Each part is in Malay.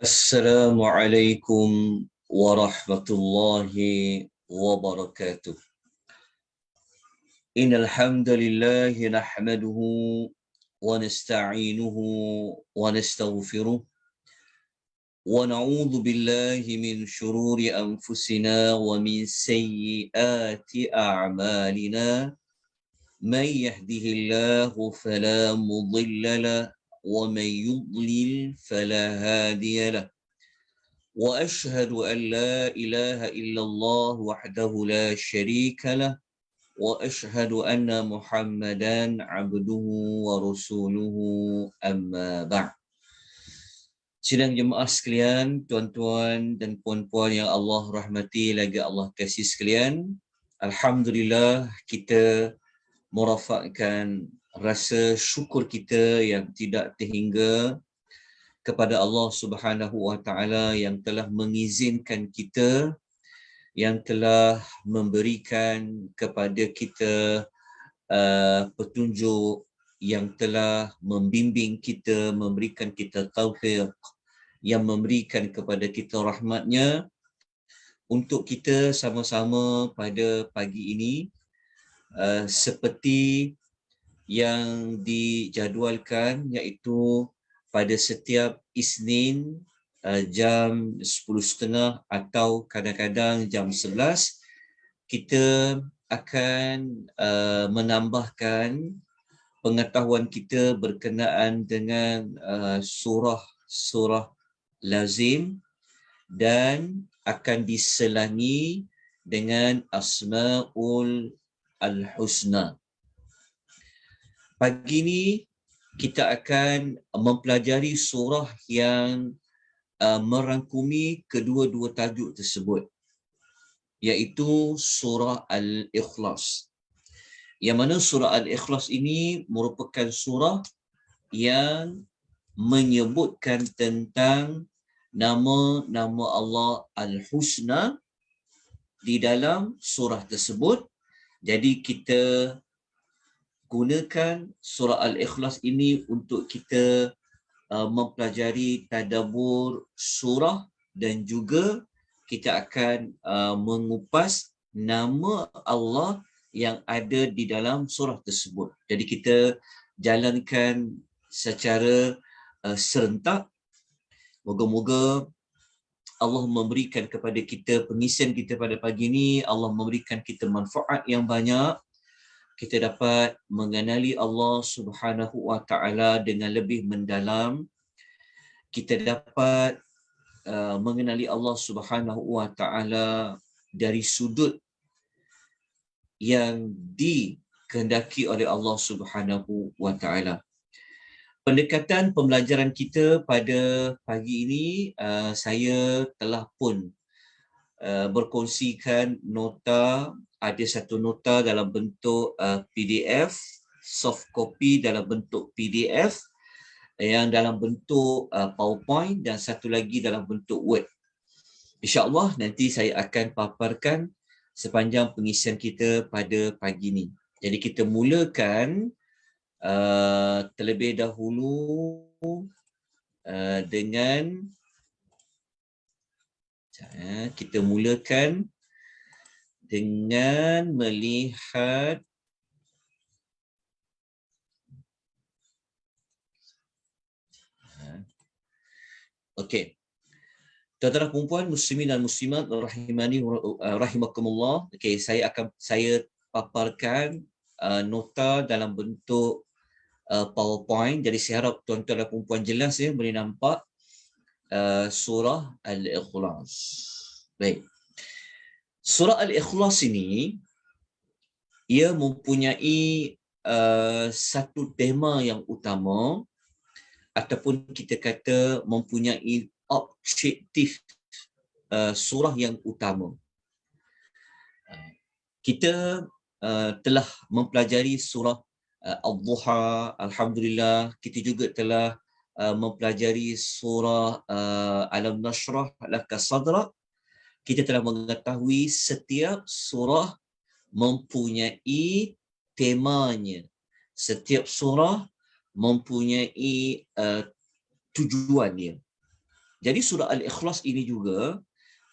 Assalamualaikum warahmatullahi wabarakatuh. Innal hamdalillah nahmaduhu wa nasta'inuhu wa nastaghfiruh wa na'udzu billahi min shururi anfusina wa min sayyiati a'malina. Man yahdihillahu fala mudilla lahu wa man yudlil fala hadiya lahu. وأشهد أن لا إله إلا الله وحده لا شريك له وأشهد أن محمدا عبده ورسوله أما بعد. Sidang jemaah sekalian, tuan-tuan dan puan-puan yang Allah rahmati lagi Allah kasih sekalian, alhamdulillah kita merafakkan rasa syukur kita yang tidak terhingga kepada Allah Subhanahu wa taala yang telah mengizinkan kita, yang telah memberikan kepada kita petunjuk, yang telah membimbing kita, memberikan kita taufik, yang memberikan kepada kita rahmatnya untuk kita sama-sama pada pagi ini seperti yang dijadualkan, iaitu pada setiap Isnin jam 10.30 atau kadang-kadang jam 11, kita akan menambahkan pengetahuan kita berkenaan dengan surah lazim dan akan diselangi dengan Asmaul Al-Husna. Pagi ini kita akan mempelajari surah yang merangkumi kedua-dua tajuk tersebut, iaitu surah Al-Ikhlas. Yang mana surah Al-Ikhlas ini merupakan surah yang menyebutkan tentang nama-nama Allah Al-Husna di dalam surah tersebut. Jadi kita gunakan surah Al-Ikhlas ini untuk kita mempelajari tadabbur surah, dan juga kita akan mengupas nama Allah yang ada di dalam surah tersebut. Jadi kita jalankan secara serentak. Moga-moga Allah memberikan kepada kita pengisian kita pada pagi ini, Allah memberikan kita manfaat yang banyak, kita dapat mengenali Allah Subhanahu wa taala dengan lebih mendalam, kita dapat mengenali Allah Subhanahu wa taala dari sudut yang dikehendaki oleh Allah Subhanahu wa taala. Pendekatan pembelajaran kita pada pagi ini, saya telah pun berkongsikan nota. Ada satu nota dalam bentuk PDF, soft copy dalam bentuk PDF, yang dalam bentuk PowerPoint, dan satu lagi dalam bentuk Word. InsyaAllah nanti saya akan paparkan sepanjang pengisian kita pada pagi ini. Jadi kita mulakan terlebih dahulu dengan kita mulakan dengan melihat okey. Tuan-tuan dan puan muslimin dan muslimat rahimani rahimakumullah. Okey, saya paparkan nota dalam bentuk PowerPoint. Jadi saya harap tuan-tuan dan puan jelas ya, boleh nampak surah Al-Ikhlas. Baik. Surah Al-Ikhlas ini ia mempunyai satu tema yang utama, ataupun kita kata mempunyai objektif surah yang utama. Kita telah mempelajari surah Al-Duha, alhamdulillah. Kita juga telah mempelajari surah Alam Nashrah Laka Sadrak. Kita telah mengetahui setiap surah mempunyai temanya. Setiap surah mempunyai tujuannya. Jadi surah Al-Ikhlas ini juga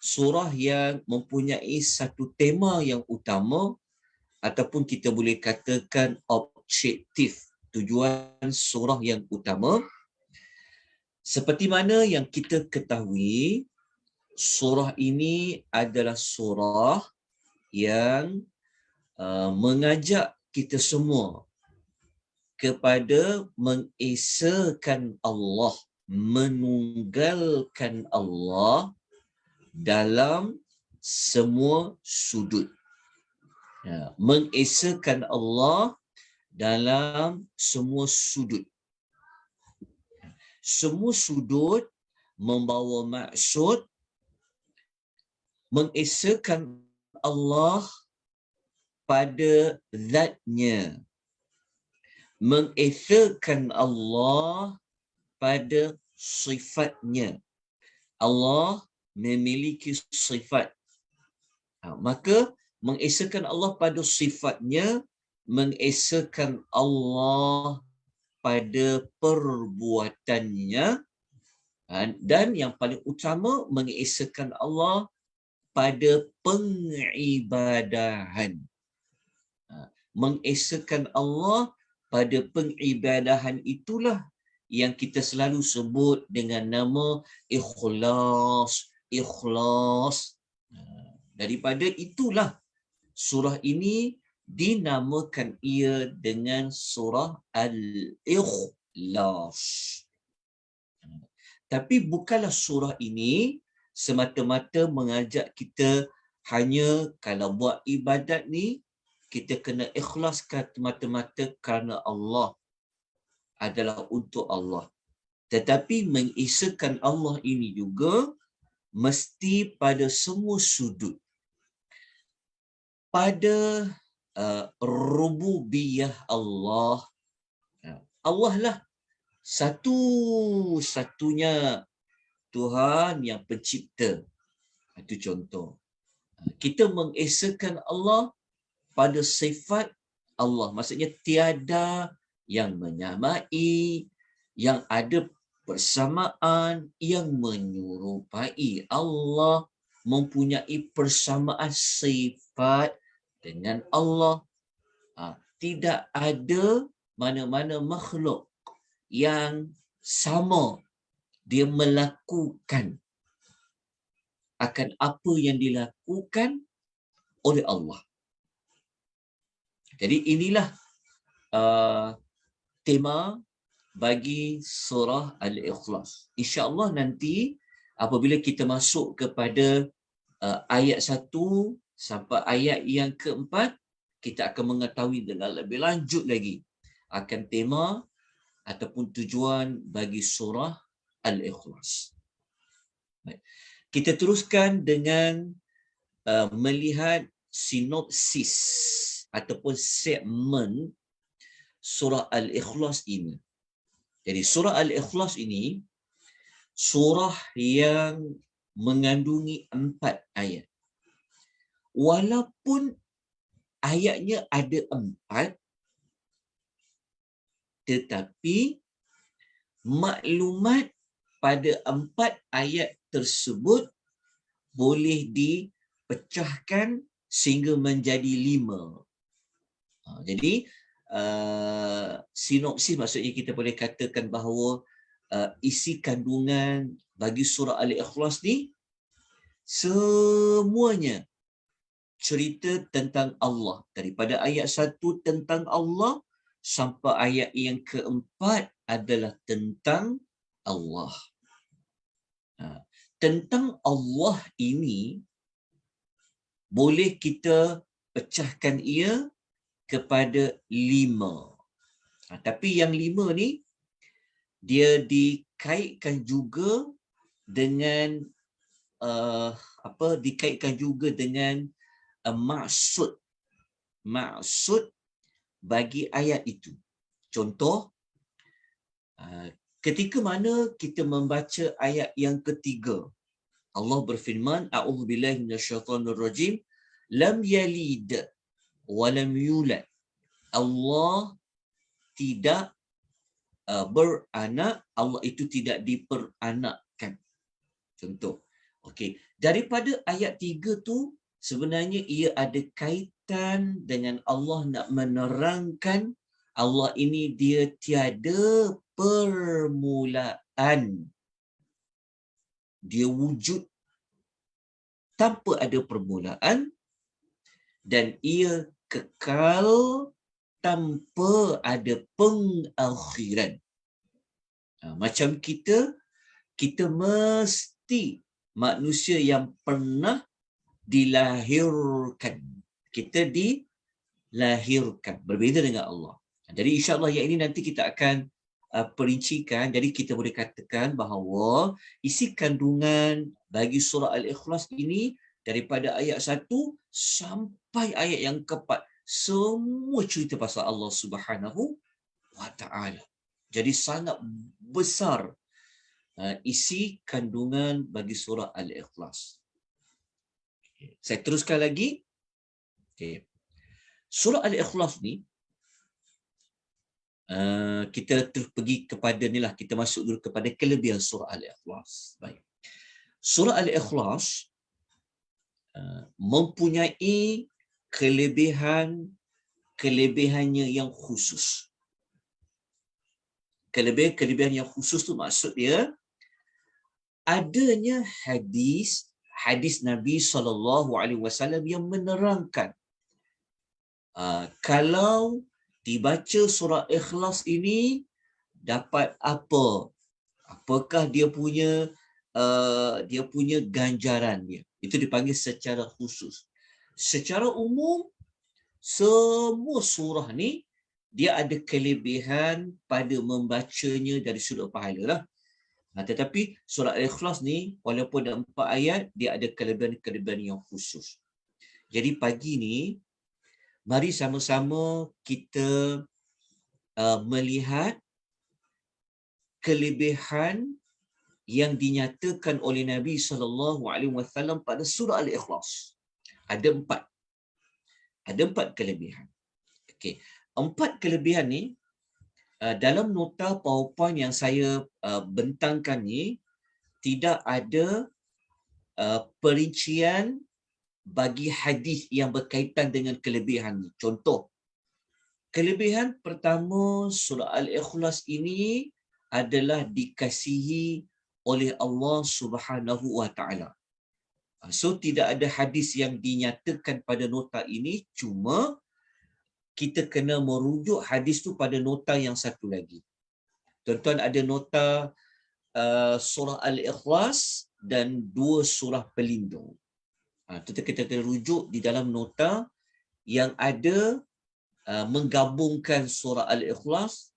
surah yang mempunyai satu tema yang utama ataupun kita boleh katakan objektif, tujuan surah yang utama. Seperti mana yang kita ketahui, surah ini adalah surah yang mengajak kita semua kepada mengesakan Allah, menunggalkan Allah dalam semua sudut. Mengesakan Allah dalam semua sudut. Semua sudut membawa maksud mengesakan Allah pada zatnya, mengesakan Allah pada sifatnya. Allah memiliki sifat. Maka mengesakan Allah pada sifatnya, mengesakan Allah pada perbuatannya, dan yang paling utama mengesakan Allah pada pengibadahan. Mengesakan Allah pada pengibadahan itulah yang kita selalu sebut dengan nama ikhlas, ikhlas. Daripada itulah surah ini dinamakan ia dengan surah Al-Ikhlas. Tapi bukanlah surah ini semata-mata mengajak kita hanya kalau buat ibadat ni kita kena ikhlaskan mata-mata kerana Allah, adalah untuk Allah. Tetapi mengesakan Allah ini juga mesti pada semua sudut. Pada rububiyah Allah, Allah lah satu-satunya Tuhan yang pencipta. Itu contoh. Kita mengesakan Allah pada sifat Allah. Maksudnya tiada yang menyamai, yang ada persamaan, yang menyerupai. Allah mempunyai persamaan sifat dengan Allah. Tidak ada mana-mana makhluk yang sama dia melakukan akan apa yang dilakukan oleh Allah. Jadi inilah tema bagi surah Al-Ikhlas. InsyaAllah nanti apabila kita masuk kepada ayat 1 sampai ayat yang keempat, kita akan mengetahui dengan lebih lanjut lagi akan tema ataupun tujuan bagi surah Al-Ikhlas. Baik. Kita teruskan dengan melihat sinopsis ataupun segmen surah Al-Ikhlas ini. Jadi surah Al-Ikhlas ini surah yang mengandungi 4 ayat. Walaupun ayatnya ada 4, tetapi maklumat pada 4 ayat tersebut boleh dipecahkan sehingga menjadi 5. Jadi sinopsis maksudnya kita boleh katakan bahawa isi kandungan bagi surah Al-Ikhlas ni semuanya cerita tentang Allah. Daripada ayat 1 tentang Allah sampai ayat yang keempat adalah tentang Allah. Tentang Allah ini boleh kita pecahkan ia kepada 5. Tapi yang 5 ni dia dikaitkan juga dengan dikaitkan juga dengan maksud bagi ayat itu. Contoh, ketika mana kita membaca ayat yang ketiga, Allah berfirman, a'udzubillahi minasyaitonirrajim, lam yalid wa lam yulad. Allah tidak beranak, Allah itu tidak diperanakkan. Contoh. Okey, daripada ayat 3 tu sebenarnya ia ada kaitan dengan Allah nak menerangkan Allah ini dia tiada permulaan. Dia wujud tanpa ada permulaan dan ia kekal tanpa ada pengakhiran. Macam kita mesti manusia yang pernah dilahirkan. Kita dilahirkan. Berbeza dengan Allah. Jadi insya-Allah yang ini nanti kita akan perincikan. Jadi kita boleh katakan bahawa isi kandungan bagi surah Al-Ikhlas ini daripada ayat 1 sampai ayat yang ke-4 semua cerita pasal Allah Subhanahu wa taala. Jadi sangat besar isi kandungan bagi surah Al-Ikhlas. Saya teruskan lagi. Okay. Surah Al-Ikhlas ni kita pergi kepada ni lah, kita masuk dulu kepada kelebihan surah Al-Ikhlas. Baik. Surah Al-Ikhlas mempunyai kelebihannya yang khusus. Kelebihan yang khusus tu maksud dia adanya hadis Nabi SAW yang menerangkan kalau dibaca surah Ikhlas ini dapat apa? Apakah dia punya ganjaran dia? Itu dipanggil secara khusus. Secara umum semua surah ni dia ada kelebihan pada membacanya dari sudut pahala lah. Tetapi surah Al-Ikhlas ni walaupun ada 4 ayat, dia ada kelebihan-kelebihan yang khusus. Jadi pagi ni mari sama-sama kita melihat kelebihan yang dinyatakan oleh Nabi SAW pada surah Al-Ikhlas. Ada 4 kelebihan. Okey, 4 kelebihan ni dalam nota PowerPoint yang saya bentangkan ni tidak ada perincian bagi hadis yang berkaitan dengan kelebihan ni. Contoh, kelebihan pertama surah Al-Ikhlas ini adalah dikasihi oleh Allah Subhanahu wa taala. So tidak ada hadis yang dinyatakan pada nota ini, cuma kita kena merujuk hadis tu pada nota yang satu lagi. Tuan-tuan ada nota surah Al-Ikhlas dan 2 surah pelindung. Kita kena rujuk di dalam nota yang ada menggabungkan surah Al-Ikhlas,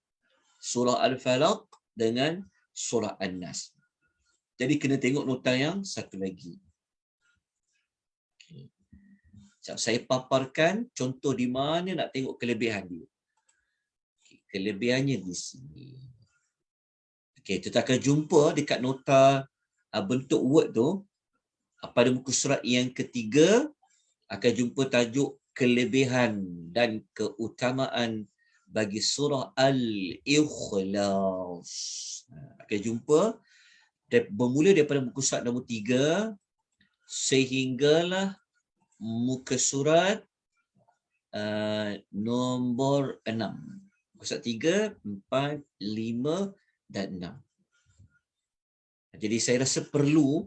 surah Al-Falaq dengan surah An-Nas. Jadi kena tengok nota yang satu lagi. Okay. Saya paparkan contoh di mana nak tengok kelebihan dia. Okay. Kelebihannya di sini. Okay, kita akan jumpa dekat nota bentuk Word tu. Pada muka surat yang ketiga akan jumpa tajuk kelebihan dan keutamaan bagi surah Al-Ikhlas. Akan jumpa bermula daripada muka surat nombor 3 sehinggalah muka surat nombor 6. Muka surat 3, 4, 5 dan 6. Jadi saya rasa perlu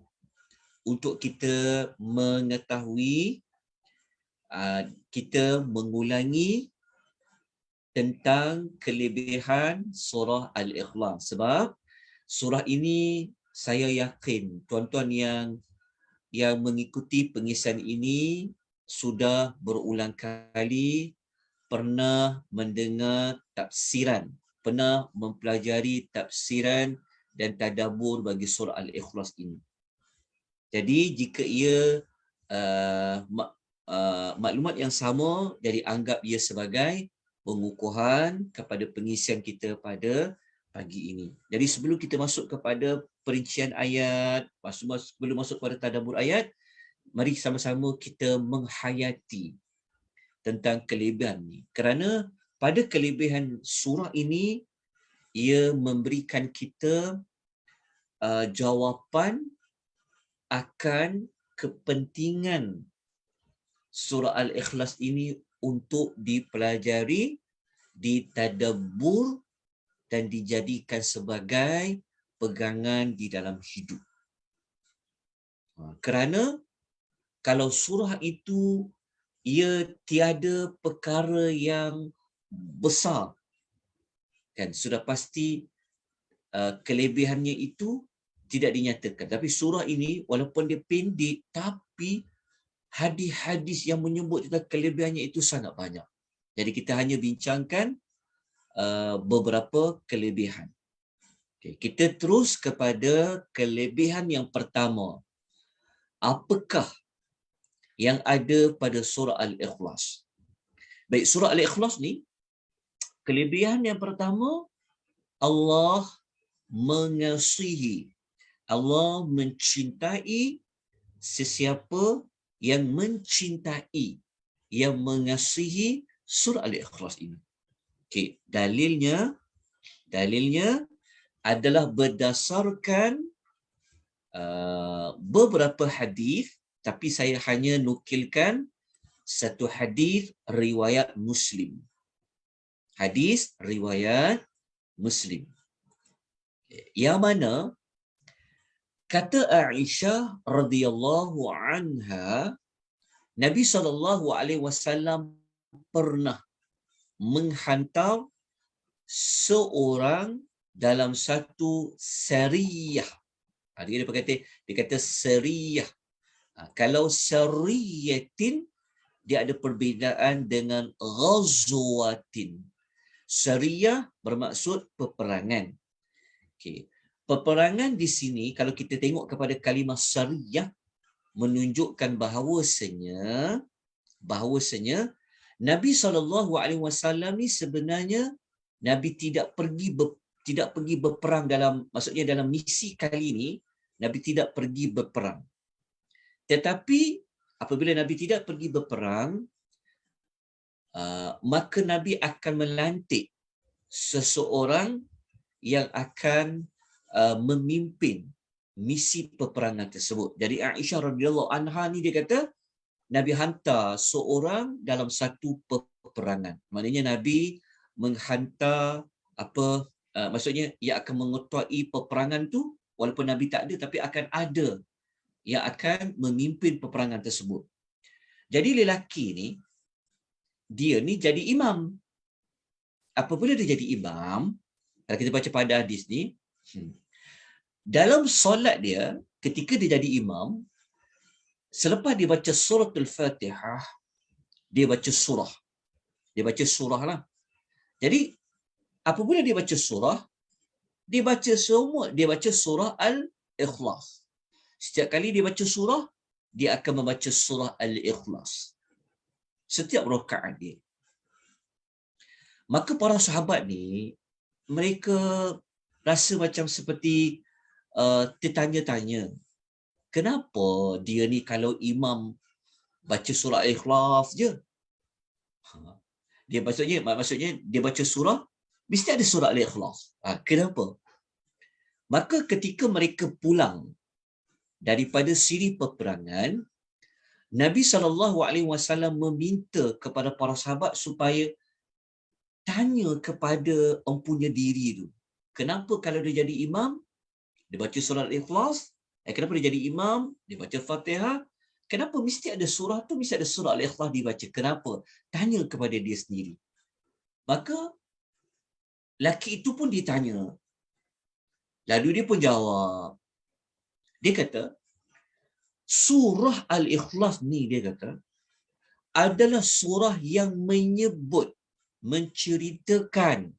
untuk kita mengetahui, kita mengulangi tentang kelebihan surah Al-Ikhlas. Sebab surah ini saya yakin tuan-tuan yang mengikuti pengisian ini sudah berulang kali pernah mendengar tafsiran, pernah mempelajari tafsiran dan tadabbur bagi surah Al-Ikhlas ini. Jadi jika ia maklumat yang sama, jadi anggap ia sebagai pengukuhan kepada pengisian kita pada pagi ini. Jadi sebelum kita masuk kepada perincian ayat, sebelum masuk pada tadabbur ayat, mari sama-sama kita menghayati tentang kelebihan ini. Kerana pada kelebihan surah ini, ia memberikan kita jawapan akan kepentingan surah Al-Ikhlas ini untuk dipelajari, ditadabbur dan dijadikan sebagai pegangan di dalam hidup. Kerana kalau surah itu ia tiada perkara yang besar, kan sudah pasti kelebihannya itu tidak dinyatakan. Tapi surah ini walaupun dia pendek, tapi hadis-hadis yang menyebut tentang kelebihannya itu sangat banyak. Jadi kita hanya bincangkan beberapa kelebihan. Okay, kita terus kepada kelebihan yang pertama. Apakah yang ada pada surah Al-Ikhlas? Baik, surah Al-Ikhlas ni, kelebihan yang pertama, Allah mengasihi, Allah mencintai sesiapa yang mencintai, yang mengasihi surah Al-Ikhlas ini. Okay, dalilnya adalah berdasarkan beberapa hadis, tapi saya hanya nukilkan satu hadis riwayat Muslim. Hadis riwayat Muslim. Yang mana kata Aisyah radhiyallahu anha, Nabi SAW pernah menghantar seorang dalam satu sariyah. Dia kata sariyah. Kalau sariyatin, dia ada perbezaan dengan ghazwatin. Sariyah bermaksud peperangan. Okay. Peperangan di sini, kalau kita tengok kepada kalimah sariyah, menunjukkan bahawasanya Nabi SAW ni sebenarnya Nabi tidak pergi berperang maksudnya dalam misi kali ini, Nabi tidak pergi berperang. Tetapi apabila Nabi tidak pergi berperang, maka Nabi akan melantik seseorang yang akan memimpin misi peperangan tersebut. Jadi Aisyah radhiyallahu anha ni dia kata Nabi hantar seorang dalam satu peperangan. Maknanya Nabi menghantar maksudnya ia akan mengetuai peperangan tu, walaupun Nabi tak ada, tapi akan ada yang akan memimpin peperangan tersebut. Jadi lelaki ni, dia ni jadi imam. Apabila dia jadi imam, kalau kita baca pada hadis ni, dalam solat dia, ketika dia jadi imam, selepas dia baca suratul Fatihah, dia baca surah. Dia baca surah lah. Jadi, apabila dia baca surah, dia baca surah Al-Ikhlas. Setiap kali dia baca surah, dia akan membaca surah Al-Ikhlas. Setiap rakaat dia. Maka para sahabat ni, mereka rasa macam seperti tertanya-tanya. Kenapa dia ni kalau imam baca surah Al-Ikhlas je? Dia maksudnya dia baca surah, mesti ada surah Al-Ikhlas. Kenapa? Maka ketika mereka pulang daripada siri peperangan, Nabi SAW meminta kepada para sahabat supaya tanya kepada empunya diri tu. Kenapa kalau dia jadi imam, dia baca surah Al-Ikhlas? Kenapa dia jadi imam, dia baca Fatihah? Kenapa mesti ada surah tu, mesti ada surah Al-Ikhlas dibaca? Kenapa? Tanya kepada dia sendiri. Maka, laki itu pun ditanya. Lalu dia pun jawab. Dia kata, surah Al-Ikhlas ni, dia kata, adalah surah yang menceritakan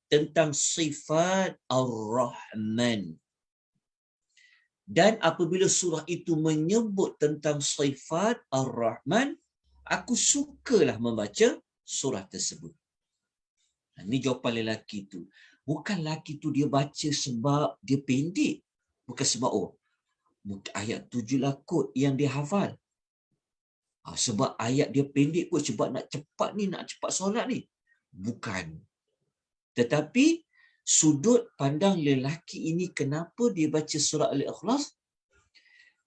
tentang sifat Ar-Rahman. Dan apabila surah itu menyebut tentang sifat Ar-Rahman, aku sukalah membaca surah tersebut. Ini jawapan lelaki itu. Bukan lelaki itu dia baca sebab dia pendek. Bukan sebab, ayat 7 lah kot yang dia hafal. Sebab ayat dia pendek kot, sebab nak cepat solat ni. Bukan. Tetapi sudut pandang lelaki ini, kenapa dia baca surah Al-Ikhlas?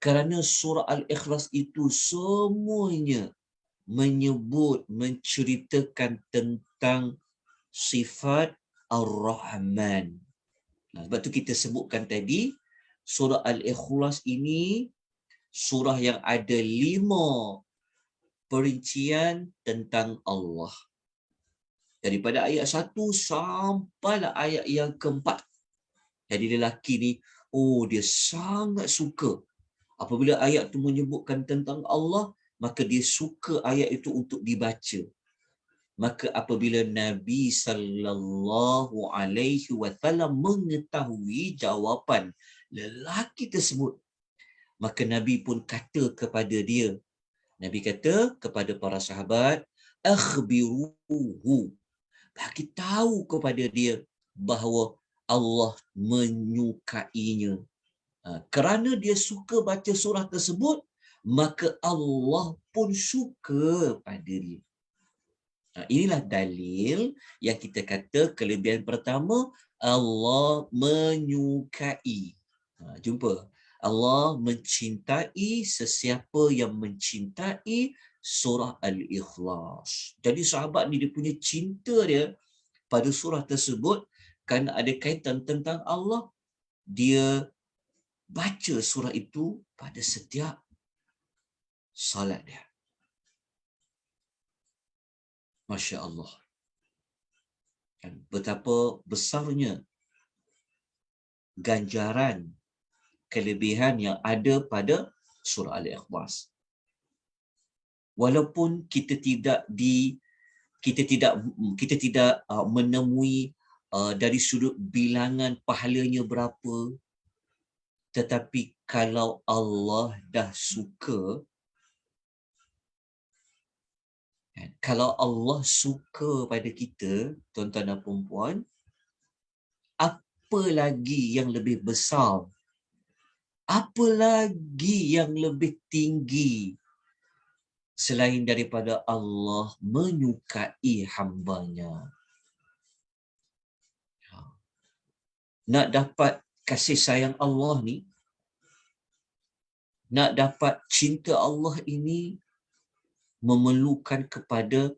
Kerana surah Al-Ikhlas itu semuanya menyebut, menceritakan tentang sifat Ar-Rahman. Sebab tu kita sebutkan tadi, surah Al-Ikhlas ini surah yang ada 5 perincian tentang Allah. Daripada ayat 1 sampailah ayat yang keempat. Jadi lelaki ni, dia sangat suka. Apabila ayat tu menyebutkan tentang Allah, maka dia suka ayat itu untuk dibaca. Maka apabila Nabi sallallahu alaihi wasallam mengetahui jawapan lelaki tersebut, maka Nabi pun kata kepada dia, Nabi kata kepada para sahabat, akhbiruhu, bagi tahu kepada dia bahawa Allah menyukainya. Kerana dia suka baca surah tersebut, maka Allah pun suka pada dia. Inilah dalil yang kita kata kelebihan pertama, Allah menyukai. Jumpa, Allah mencintai sesiapa yang mencintai surah Al-Ikhlas. Jadi sahabat ni dia punya cinta dia pada surah tersebut kerana ada kaitan tentang Allah. Dia baca surah itu pada setiap salat dia. Masya Allah. Dan betapa besarnya ganjaran, kelebihan yang ada pada surah Al-Ikhlas. Walaupun kita tidak menemui dari sudut bilangan pahalanya berapa, tetapi kalau Allah dah suka, kalau Allah suka pada kita, tuan-tuan dan puan-puan, apa lagi yang lebih besar? Apa lagi yang lebih tinggi selain daripada Allah menyukai hambanya? Nak dapat kasih sayang Allah ni, nak dapat cinta Allah ini, memerlukan kepada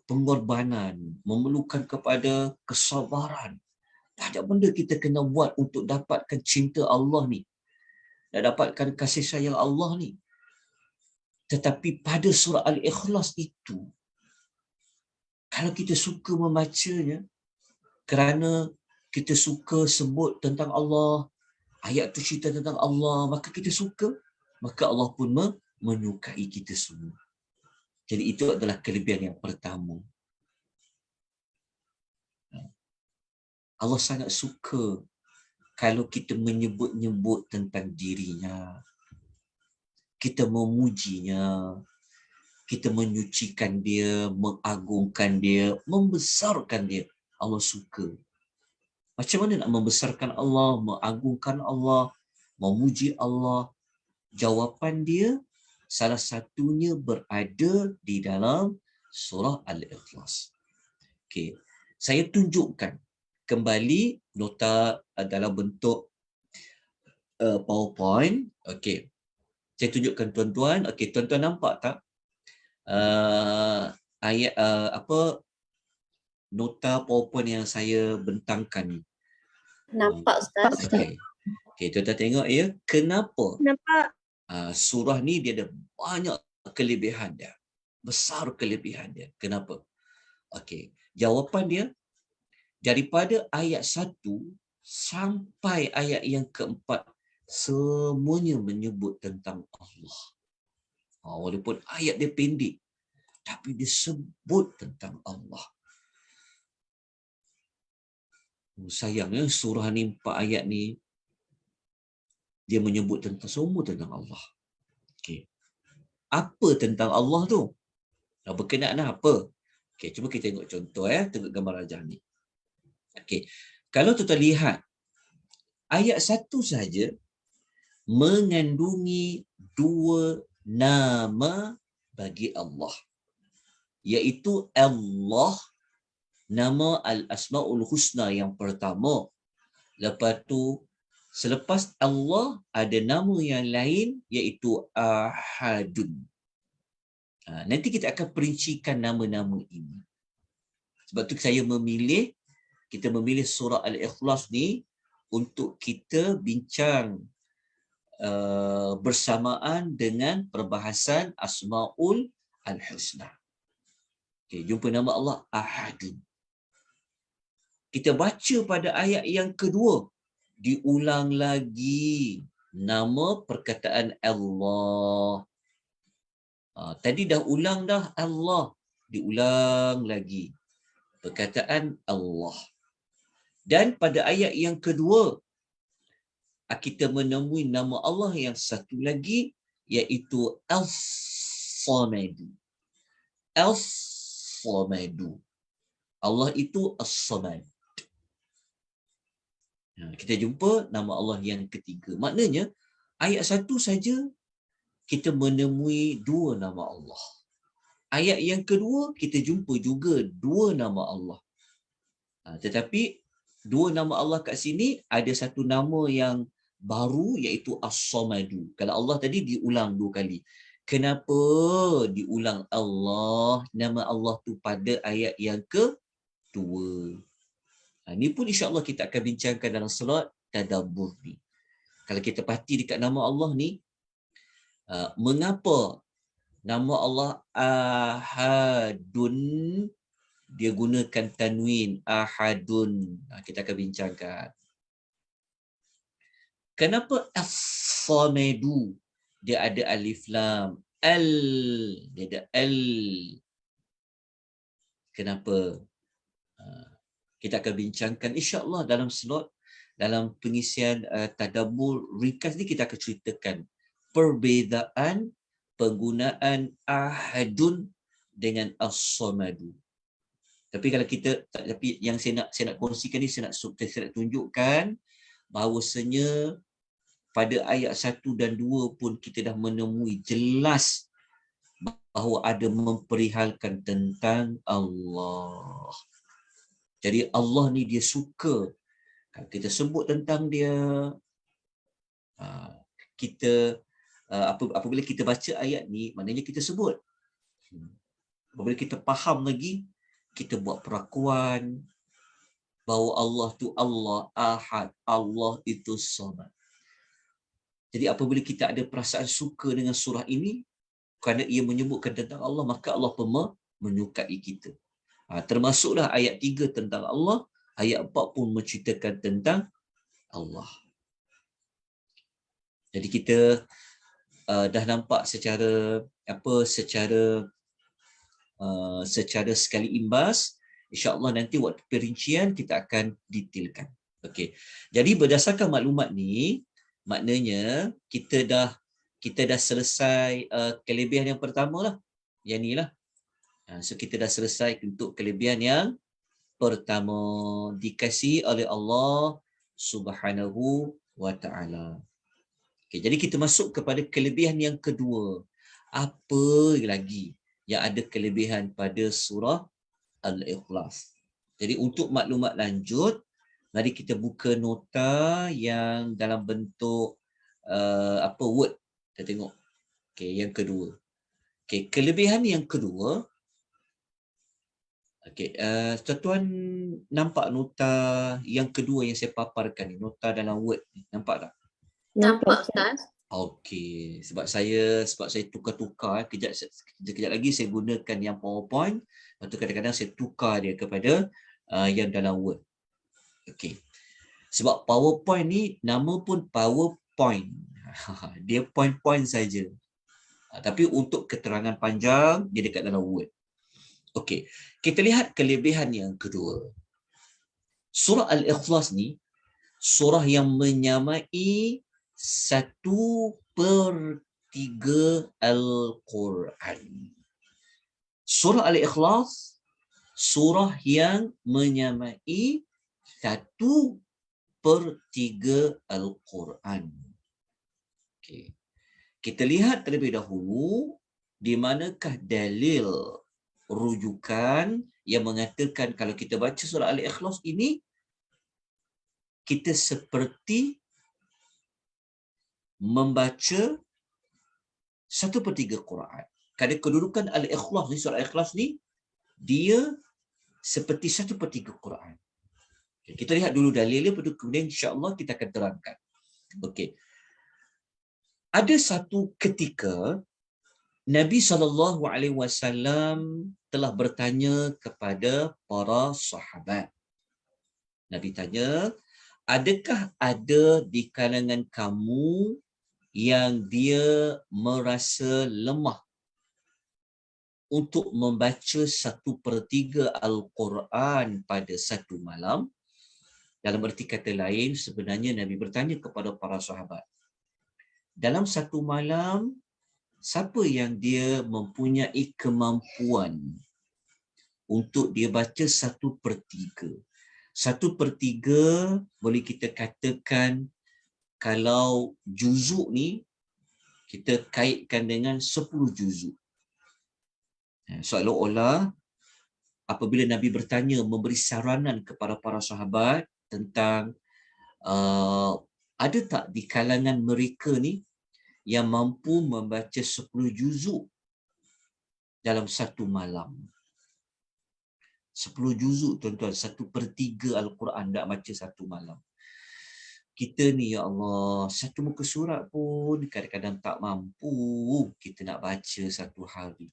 pengorbanan, memerlukan kepada kesabaran. Banyak benda kita kena buat untuk dapatkan cinta Allah ni, nak dapatkan kasih sayang Allah ni. Tetapi pada surah Al-Ikhlas itu, kalau kita suka membacanya, kerana kita suka sebut tentang Allah, ayat tu cerita tentang Allah, maka kita suka, maka Allah pun menyukai kita semua. Jadi itu adalah kelebihan yang pertama. Allah sangat suka kalau kita menyebut-nyebut tentang dirinya, kita memujinya, kita menyucikan dia, mengagungkan dia, membesarkan dia. Allah suka. Macam mana nak membesarkan Allah, mengagungkan Allah, memuji Allah? Jawapan dia salah satunya berada di dalam surah Al-Ikhlas. Okey, saya tunjukkan kembali nota dalam bentuk PowerPoint. Okey, saya tunjukkan tuan-tuan. Okey, tuan-tuan nampak tak ayat nota PowerPoint yang saya bentangkan ni? Nampak Ustaz. Okey, tuan-tuan tengok ya. Kenapa? Nampak. Surah ni dia ada banyak kelebihan dia. Besar kelebihan dia. Kenapa? Okey, jawapan dia daripada ayat 1 sampai ayat yang keempat semuanya menyebut tentang Allah. Walaupun ayat dia pendek, tapi dia sebut tentang Allah. Sayangnya surah ni 4 ayat ni dia menyebut tentang semua tentang Allah. Okey. Apa tentang Allah tu? Berkenaan apa? Okey, cuba kita tengok contoh tengok gambar rajah ni. Okey. Kalau tuan lihat ayat 1 saja mengandungi 2 nama bagi Allah, iaitu Allah, nama Al-Asmaul Husna yang pertama, Lepas tu, selepas Allah ada nama yang lain iaitu Ahadun. Nanti kita akan perincikan nama-nama ini. Sebab tu kita memilih surah Al-Ikhlas ni untuk kita bincang bersamaan dengan perbahasan Asma'ul Al-Husna. Okay, jumpa nama Allah Ahadun. Kita baca pada ayat yang kedua, diulang lagi nama perkataan Allah. Tadi dah ulang dah Allah, diulang lagi perkataan Allah. Dan pada ayat yang kedua, kita menemui nama Allah yang satu lagi, iaitu As-Samadu. As-Samadu. Allah itu As-Samad. Kita jumpa nama Allah yang ketiga. Maknanya, ayat satu saja kita menemui dua nama Allah. Ayat yang kedua, kita jumpa juga dua nama Allah. Tetapi, dua nama Allah kat sini, ada satu nama yang baru, iaitu As-Samadu. Kalau Allah tadi diulang dua kali. Kenapa diulang Allah, nama Allah tu pada ayat yang kedua? Ini pun insya-Allah kita akan bincangkan dalam solat tadabbur ni. Kalau kita perhati dekat nama Allah ni, mengapa nama Allah Ahadun dia gunakan tanwin Ahadun? Kita akan bincangkan. Kenapa As-Samadu dia ada alif lam, dia ada al? Kenapa? Kita akan bincangkan insya-Allah dalam slot, dalam pengisian tadabbur ringkas ni kita akan ceritakan perbezaan penggunaan Ahadun dengan As-Samadu. Tapi yang saya nak kongsikan ni, saya nak tunjukkan bahawasanya pada ayat 1 dan 2 pun kita dah menemui jelas bahawa ada memperihalkan tentang Allah. Jadi Allah ni dia suka kalau kita sebut tentang dia. Apabila kita baca ayat ni, maknanya kita sebut. Apabila kita faham lagi, kita buat perakuan bahawa Allah tu Allah Ahad, Allah itu Samad. Jadi apabila kita ada perasaan suka dengan surah ini, kerana ia menyebutkan tentang Allah, maka Allah pun menyukai kita. Termasuklah ayat 3 tentang Allah, ayat 4 pun menceritakan tentang Allah. Jadi kita dah nampak secara sekali imbas. InsyaAllah nanti waktu perincian kita akan detailkan. Okey. Jadi berdasarkan maklumat ni, maknanya kita dah selesai kelebihan yang pertama lah. Yang ni lah. So kita dah selesai untuk kelebihan yang pertama dikasihi oleh Allah Subhanahu wa ta'ala. Okay, jadi kita masuk kepada kelebihan yang kedua. Apa lagi yang ada kelebihan pada surah Al-Ikhlas? Jadi untuk maklumat lanjut, mari kita buka nota yang dalam bentuk word. Kita tengok. Okay, yang kedua. Okay, kelebihan yang kedua. Okay, tuan-tuan nampak nota yang kedua yang saya paparkan ni, nota dalam word ni, nampak tak? Nampak Ustaz. Okey, sebab saya tukar-tukar, kejap lagi saya gunakan yang PowerPoint, lepas tu kadang-kadang saya tukar dia kepada yang dalam word. Okey. Sebab PowerPoint ni nama pun PowerPoint. Dia point-point saja. Tapi untuk keterangan panjang dia dekat dalam word. Okey, kita lihat kelebihan yang kedua. Surah Al-Ikhlas ni surah yang menyamai 1/3 Al-Quran. Surah Al-Ikhlas surah yang menyamai 1/3 Al-Quran. Okay. Kita lihat terlebih dahulu di manakah dalil rujukan yang mengatakan kalau kita baca surah Al-Ikhlas ini kita seperti membaca 1/3 Quran. Kerana kedudukan Al-Ikhlas ni, surah Al-Ikhlas ni, dia seperti 1/3 Quran. Okay, kita lihat dulu dalilnya, kemudian insya-Allah kita akan terangkan. Okey. Ada satu ketika Nabi SAW telah bertanya kepada para sahabat. Nabi tanya, adakah ada di kalangan kamu yang dia merasa lemah untuk membaca 1/3 Al-Quran pada satu malam? Dalam erti kata lain, sebenarnya Nabi bertanya kepada para sahabat, dalam satu malam, siapa yang dia mempunyai kemampuan untuk dia baca 1/3? 1/3 boleh kita katakan, kalau juzuk ni kita kaitkan dengan 10 juzuk. Seolah-olah apabila Nabi bertanya, memberi saranan kepada para sahabat tentang ada tak di kalangan mereka ni yang mampu membaca 10 juzuk dalam satu malam. 10 juzuk tuan-tuan, 1/3 Al-Quran nak baca satu malam. Kita ni ya Allah, satu muka surat pun kadang-kadang tak mampu kita nak baca satu hari.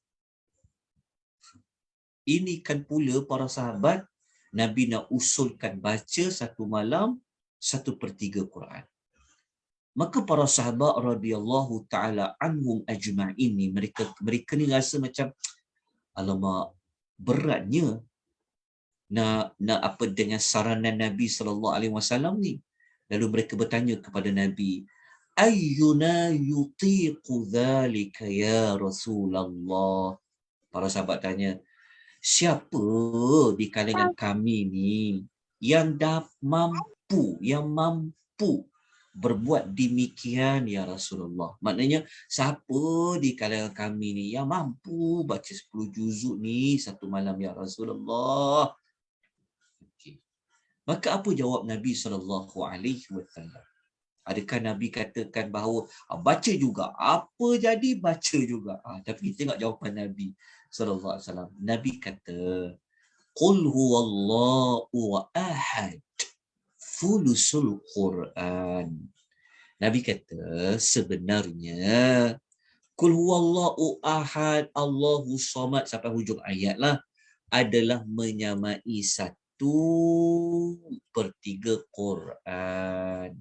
Ini kan pula para sahabat, Nabi nak usulkan baca satu malam 1/3 Quran. Maka para sahabat radhiyallahu taala anhum ajma'in ni, mereka ni rasa macam alamak, beratnya nak apa dengan saranan Nabi SAW ni. Lalu mereka bertanya kepada Nabi, ayyuna yutiqu dhalika ya Rasulullah. Para sahabat tanya, siapa di kalangan kami ni yang mampu berbuat demikian ya Rasulullah? Maknanya, siapa di kalangan kami ni yang mampu baca 10 juzuk ni satu malam ya Rasulullah? Okay. Maka apa jawab Nabi SAW? Adakah Nabi katakan bahawa baca juga, apa jadi baca juga? Tapi tengok jawapan Nabi SAW. Nabi kata, Qul huwallahu ahad, thulusul Quran. Nabi kata, sebenarnya Qul huwallahu ahad, Allahu samad, sampai hujung ayat lah, adalah menyamai 1/3 Quran.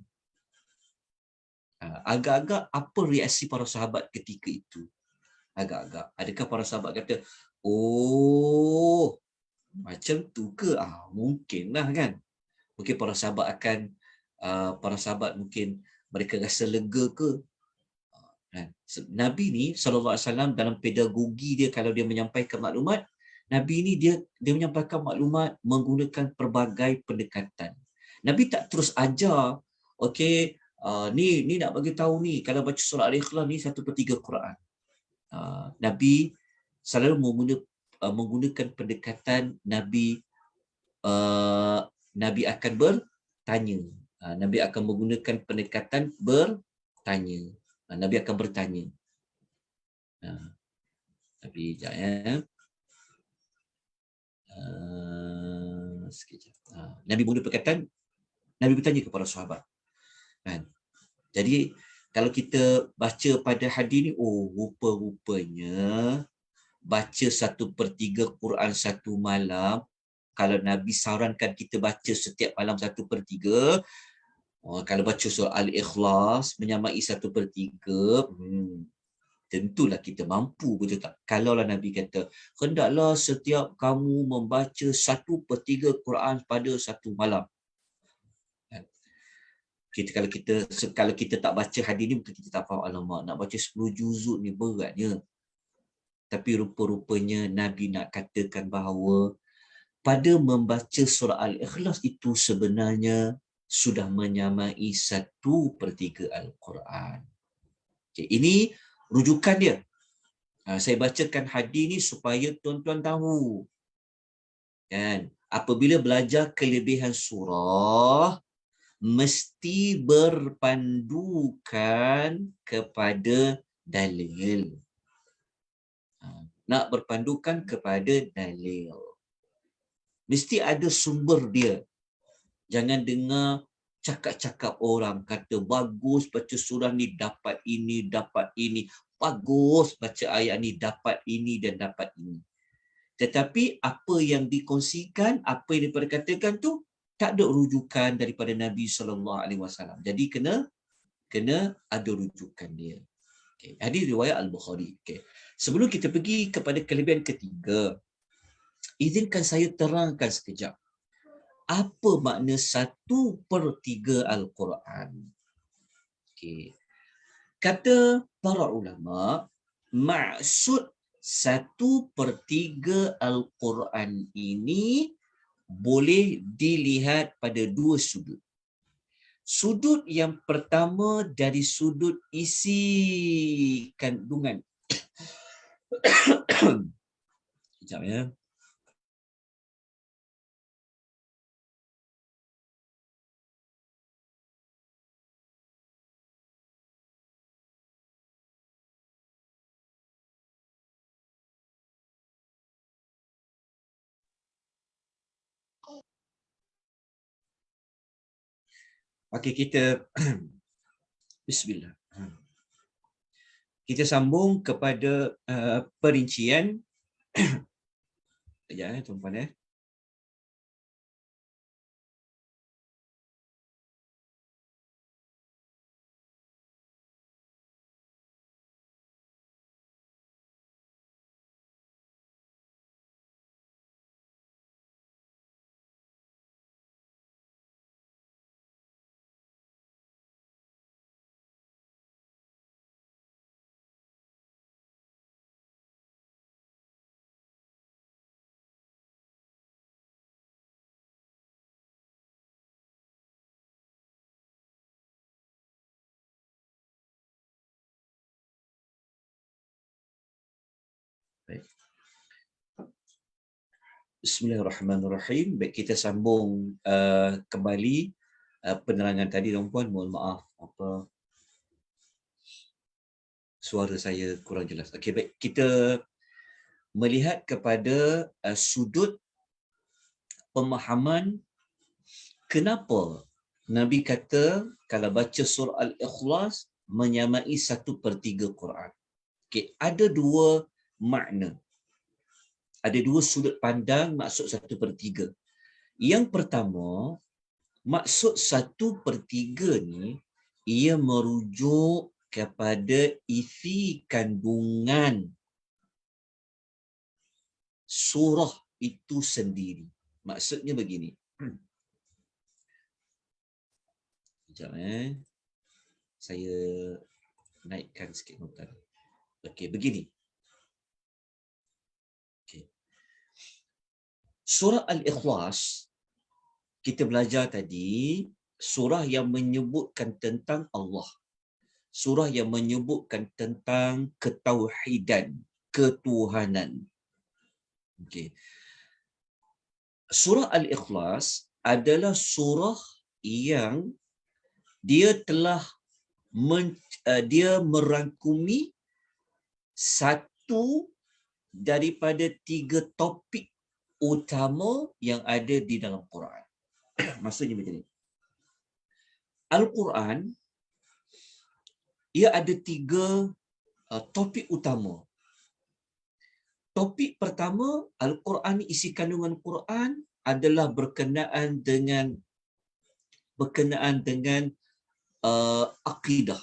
Agak-agak apa reaksi para sahabat ketika itu? Agak-agak. Adakah para sahabat kata, oh, macam tu ke? Mungkinlah kan. Mungkin para sahabat mungkin mereka rasa lega ke? Nabi ni SAW dalam pedagogi dia, kalau dia menyampaikan maklumat, Nabi ni dia menyampaikan maklumat menggunakan pelbagai pendekatan. Nabi tak terus ajar, okey, ni nak bagi tahu ni, kalau baca surah Al-Ikhlas ni 1/3 Quran. Nabi selalu menggunakan pendekatan Nabi akan bertanya. Nabi akan menggunakan pendekatan bertanya. Nabi akan bertanya. Nabi sekejap ya. Sekejap. Nabi guna perkataan, Nabi bertanya kepada sahabat. Kan? Jadi kalau kita baca pada hadis ni, rupa-rupanya baca 1/3 Quran satu malam, kalau Nabi sarankan kita baca setiap malam 1/3, kalau baca surah Al-Ikhlas menyamai 1/3, tentulah kita mampu, betul tak? Kalaulah Nabi kata, hendaklah setiap kamu membaca 1/3 Quran pada satu malam. Kalau kita tak baca hadis ni, mungkin kita tak faham, alamak, nak baca 10 juzuk ni beratnya. Tapi rupa-rupanya Nabi nak katakan bahawa pada membaca surah Al-Ikhlas itu sebenarnya sudah menyamai 1/3 Al-Quran. Okay, ini rujukan dia. Saya bacakan hadis ni supaya tuan-tuan tahu. Kan? Apabila belajar kelebihan surah, mesti berpandukan kepada dalil. Nak berpandukan kepada dalil. Mesti ada sumber dia. Jangan dengar cakap-cakap orang kata bagus baca surah ni dapat ini, dapat ini. Bagus baca ayat ni dapat ini dan dapat ini. Tetapi apa yang dikongsikan, apa yang diperkatakan tu tak ada rujukan daripada Nabi SAW. Jadi kena ada rujukan dia. Okay. Hadis riwayat Al-Bukhari. Okay. Sebelum kita pergi kepada kelebihan ketiga, izinkan saya terangkan sekejap. Apa makna 1/3 Al-Quran? Okay. Kata para ulama, maksud 1/3 Al-Quran ini boleh dilihat pada dua sudut. Sudut yang pertama dari sudut isi kandungan. Sekejap ya. Okey, kita bismillah. Kita sambung kepada perincian. Sekejap tuan-tuan . Baik. Bismillahirrahmanirrahim. Baik, kita sambung kembali penerangan tadi, tuan-puan. Mohon maaf apa suara saya kurang jelas. Okey, baik, kita melihat kepada sudut pemahaman kenapa Nabi kata kalau baca surah Al-Ikhlas menyamai 1/3 Quran. Okey, ada dua makna. Ada dua sudut pandang maksud 1/3. Yang pertama, maksud 1/3 ni ia merujuk kepada isi kandungan surah itu sendiri. Maksudnya begini. Sekejap saya naikkan sikit nota. Okey, begini. Okey. Surah Al-Ikhlas kita belajar tadi, surah yang menyebutkan tentang Allah. Surah yang menyebutkan tentang ketauhidan, ketuhanan. Okey. Surah Al-Ikhlas adalah surah yang dia telah dia merangkumi satu daripada 3 topik utama yang ada di dalam Quran. Maksudnya macam ni. Al-Quran ia ada 3 topik utama. Topik pertama, Al-Quran, isi kandungan Quran adalah berkenaan dengan akidah,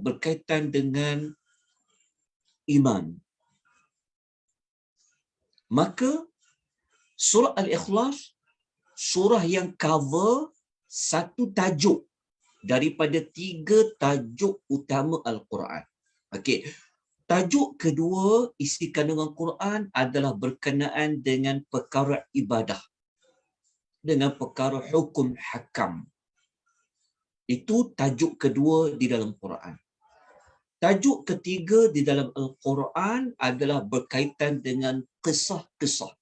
berkaitan dengan iman. Maka surah Al-Ikhlas surah yang cover satu tajuk daripada 3 tajuk utama Al-Quran. Okey. Tajuk kedua isi kandungan Quran adalah berkenaan dengan perkara ibadah, dengan perkara hukum hakam. Itu tajuk kedua di dalam Quran. Tajuk ketiga di dalam Al-Quran adalah berkaitan dengan kisah-kisah,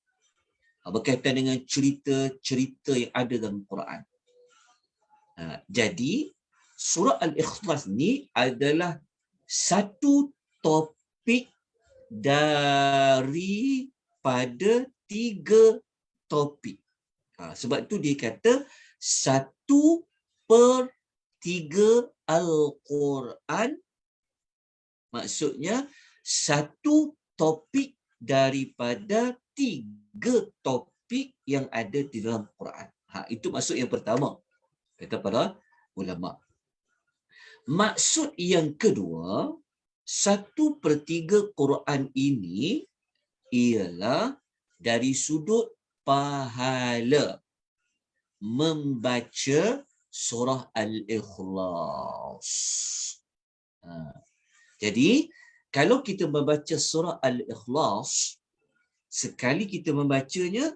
berkaitan dengan cerita-cerita yang ada dalam Quran. Jadi surah Al-Ikhlas ni adalah satu topik daripada 3 topik. Sebab tu dia kata 1/3 Al-Quran, maksudnya satu topik daripada 3 topik yang ada di dalam Quran. Itu maksud yang pertama, kata para ulama. Maksud yang kedua, 1/3 Quran ini ialah dari sudut pahala membaca surah Al-Ikhlas. Jadi, kalau kita membaca surah Al-Ikhlas, sekali kita membacanya,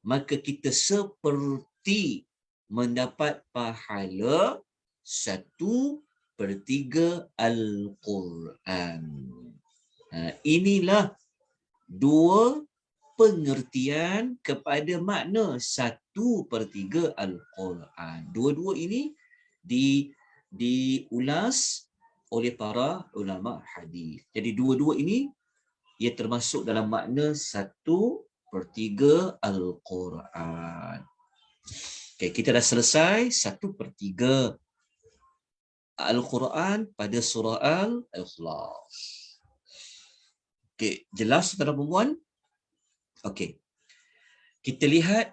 maka kita seperti mendapat pahala 1/3 Al-Quran. Inilah 2 pengertian kepada makna 1/3 Al-Quran. Dua-dua ini diulas oleh para ulama hadis. Jadi dua-dua ini ia termasuk dalam makna 1/3 Al-Quran. Okay, kita dah selesai 1/3 Al-Quran pada surah Al-Ikhlas. Okay, jelas tuan-tuan dan puan? Okay. Kita lihat